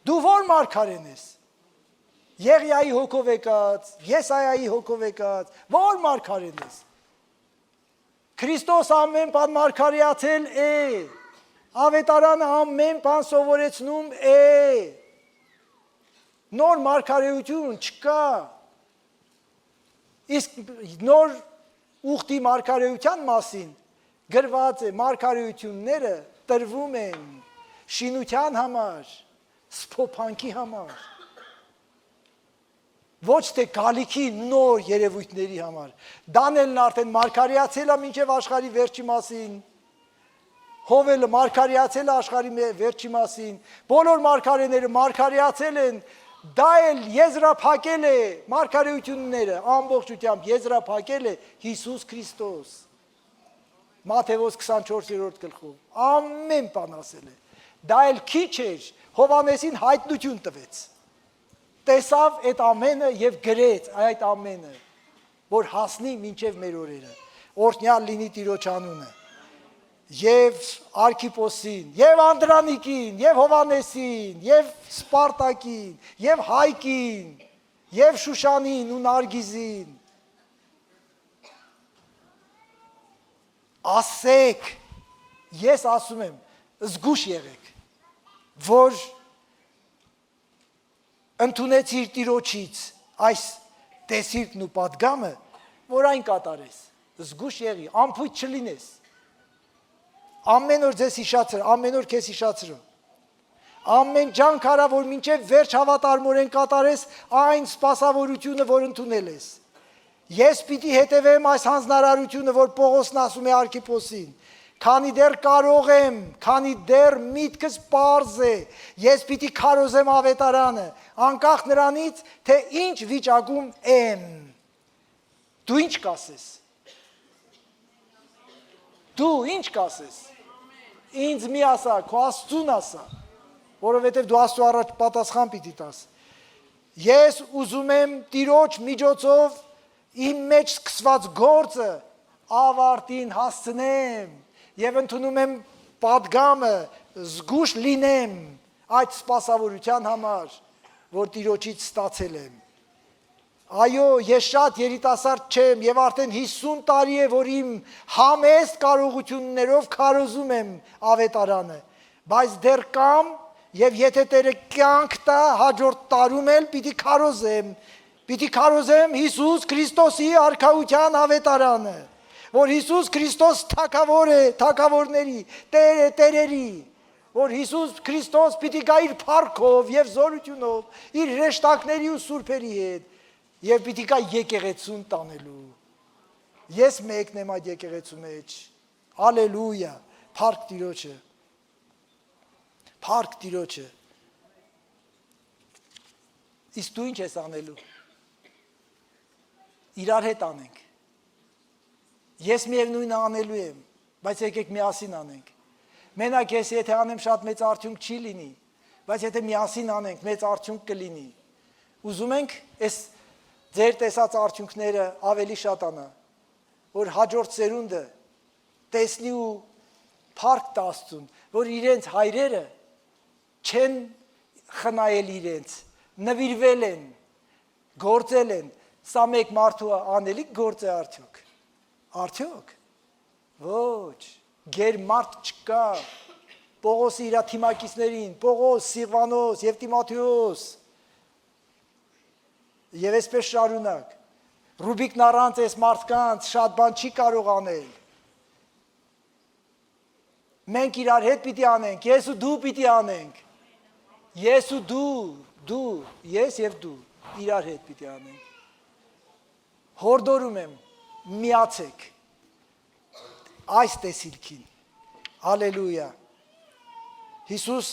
Դու ո՞ր մարգարեն ես։ Եղիայի հոգով եկած, Եսայայի հոգով եկած, ո՞ր մարգարեն ես։ Քրիստոս ամեն բան մարգարեացել է։ Ավետարանը ամեն բան սովորեցնում է։ Նոր մարգարեություն չկա։ Իսկ նոր ուխտի մարգարեության մասին գրված է, մարգարեությունները տրվում են շինության համար, սփոփանքի համար, ոչ թե գալիքի նոր երևույթների համար։ Դանիելն արդեն մարգարեացել է մինչև աշխարհի վերջի մասին, Հովելը մարգարեացել է աշխարհի վերջի մասին, բոլոր մարգարեները մարգարեացել են, դա էլ եզրափակել է մարգարեությունները, ամբողջությամբ եզրափակել է Հիսուս Քրիստոս։ Մատթեոս 24-րդ գլխում ամեն բան ասել է։ Դա էլ քիչ էր, Հովանեսին հայտնություն տվեց։ Տեսավ այդ ամենը եւ գրեց այդ ամենը, որ հասնի մինչև մեր օրերը։ Օրհնյալ լինի Տիրոջ անունը։ Եվ Արքիպոսին, եւ Անդրանիկին, եւ Հովանեսին, եւ Սպարտակին, եւ Հայկին, եւ Շուշանին ու Նարգիզին։ Ասեք, ես ասում եմ, զգուշ եղեք, որ ընդունեցիր Տիրոջից այս տեսիլքն ու պատգամը, որ այն կատարես, զգուշ եղի, անփույթ չլինես։ Ամեն օր ձեզ հիշացրու, ամեն օր քեզ հիշացրու։ Ամեն ջանք արա, որ մինչև վերջ հավատարմորեն կատարես այն սպասավորությունը, որ ընդունել ես։ Ես պիտի հետևեմ այս հանձնարարությունը, որ Պողոսն ասում է Արքիպոսին, քանի դեռ կարող եմ, քանի դեռ միտքս պարզ է, ես պիտի քարոզեմ ավետարանը, անկախ նրանից, թե ինչ վիճակում եմ։ Դու ինչ կասես։ Դու ինչ կասես։ Ինձ մի ասա, քո Աստծուն ասա, որովհետև դու Աստծո առաջ պատասխան պիտի տաս։ Ես ուզում եմ Տիրոջ միջոցով իմ մեջ սկսված գործը ավարտին հասցնեմ եւ ընդունում եմ պատգամը, զգուշ լինեմ այդ սպասավորության համար, որ Տիրոջից ստացել եմ։ Այո, ես շատ երիտասարդ չեմ եւ արդեն 50 տարի է, որ իմ համեստ կարողություններով քարոզում եմ ավետարանը, բայց դեռ կամ եւ եթե Տերը կյանք տա, հաջորդ տարում էլ պիտի քարոզեմ Հիսուս Քրիստոսի արքայության ավետարանը, որ Հիսուս Քրիստոս թագավոր է, թագավորների, Տեր է տերերի, որ Հիսուս Քրիստոս պիտի գա իր փառքով եւ զորությունով, իր հրեշտակների ու սուրբերի հետ եւ պիտի գա եկեղեցուն տանելու։ Ես մեկն եմ այդ եկեղեցու մեջ։ Հալելույա, փառք Տիրոջը։ Փառք Տիրոջը։ Իսկ դու ինչ ես անելու։ Իրար հետ անենք։ Ես միևնույնը անելու եմ, բայց եկեք միասին անենք։ Մենակ ես եթե անեմ շատ մեծ արդյունք չի լինի, բայց եթե միասին անենք, մեծ արդյունք կլինի։ Ուզում ենք այս ձեր տեսած արդյունքները ավելի շատանա, որ հաջորդ սերունդը տեսնի ու փառք տա Աստծուն, որ իրենց հայրերը չեն խնայել իրենց, նվիրվել են, գործել են, սա մեկ մարդու անելիք գործ է արդյոք։ Արդյոք։ Ոչ, գեր մարդ չկա։ Պողոսի իր թիմակիցներին, Պողոս, Սիղվանոս եւ Տիմոթեոս։ Եվ այսպես շարունակ։ Ռուբիկն առանց այս մարդկանց շատ բան չի կարող անել։ Մենք իրար հետ պիտի անենք, ես ու դու պիտի անենք։ Ես ու դու, ես եւ դու իրար հետ պիտի անենք։ Հորդորում եմ, միացեք այս տեսիլքին, հալելույա, Հիսուս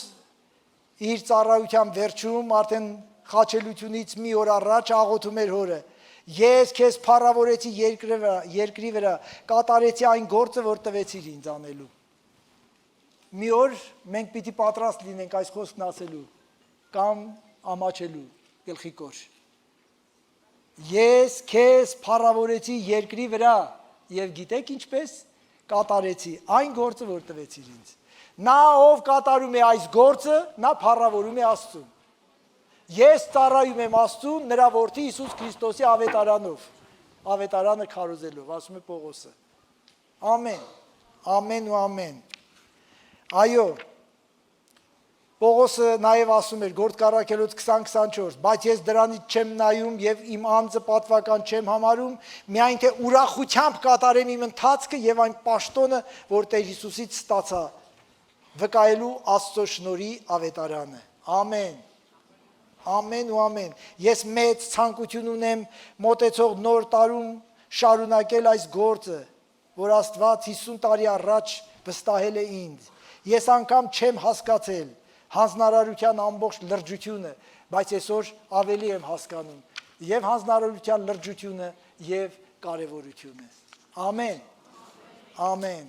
իր ծառայության վերջում արդեն խաչելությունից մի օր առաջ աղոթում էր հորը, ես քեզ փառավորեցի երկրի վրա, կատարեցի այն գործը, որ տվեցիր ինձ անելու, մի օր մենք պիտի պատրաստ լինենք այս խոսքն ասելու, կամ ամաչելու, գլխի կոր, ես քեզ փառավորեցի երկրի վրա եւ գիտեք ինչպես կատարեցի այն գործը որ տվեցիր ինձ նա ով կատարում է այս գործը նա փառավորում է Աստծուն ես ծառայում եմ Աստծուն նրա որդի Հիսուս Քրիստոսի ավետարանով ավետարանը քարոզելով ասում է Պողոսը ամեն ամեն ու ամեն այո Պողոսը նաև ասում էր Գործք առաքելոց 20-24, բայց ես դրանից չեմ նայում եւ իմ անձը պատվական չեմ համարում, միայն թե ուրախությամբ կատարեմ իմ ընթացքը եւ այն պաշտոնը, որ Տեր Հիսուսից ստացա, վկայելու Աստծո շնորհի ավետարանը։ Ամեն։ Ամեն ու ամեն։ Ես մեծ ցանկություն ունեմ մոտեցող նոր տարում շարունակել այս գործը, որ Աստված 50 տարի առաջ վստահել է ինձ։ Ես անգամ չեմ հասկացել հանձնարարության ամբողջ լրջությունը, բայց այսօր ավելի եմ հասկանում եւ հանձնարարության լրջությունը եւ կարեւորությունը։ Ամեն։ Ամեն։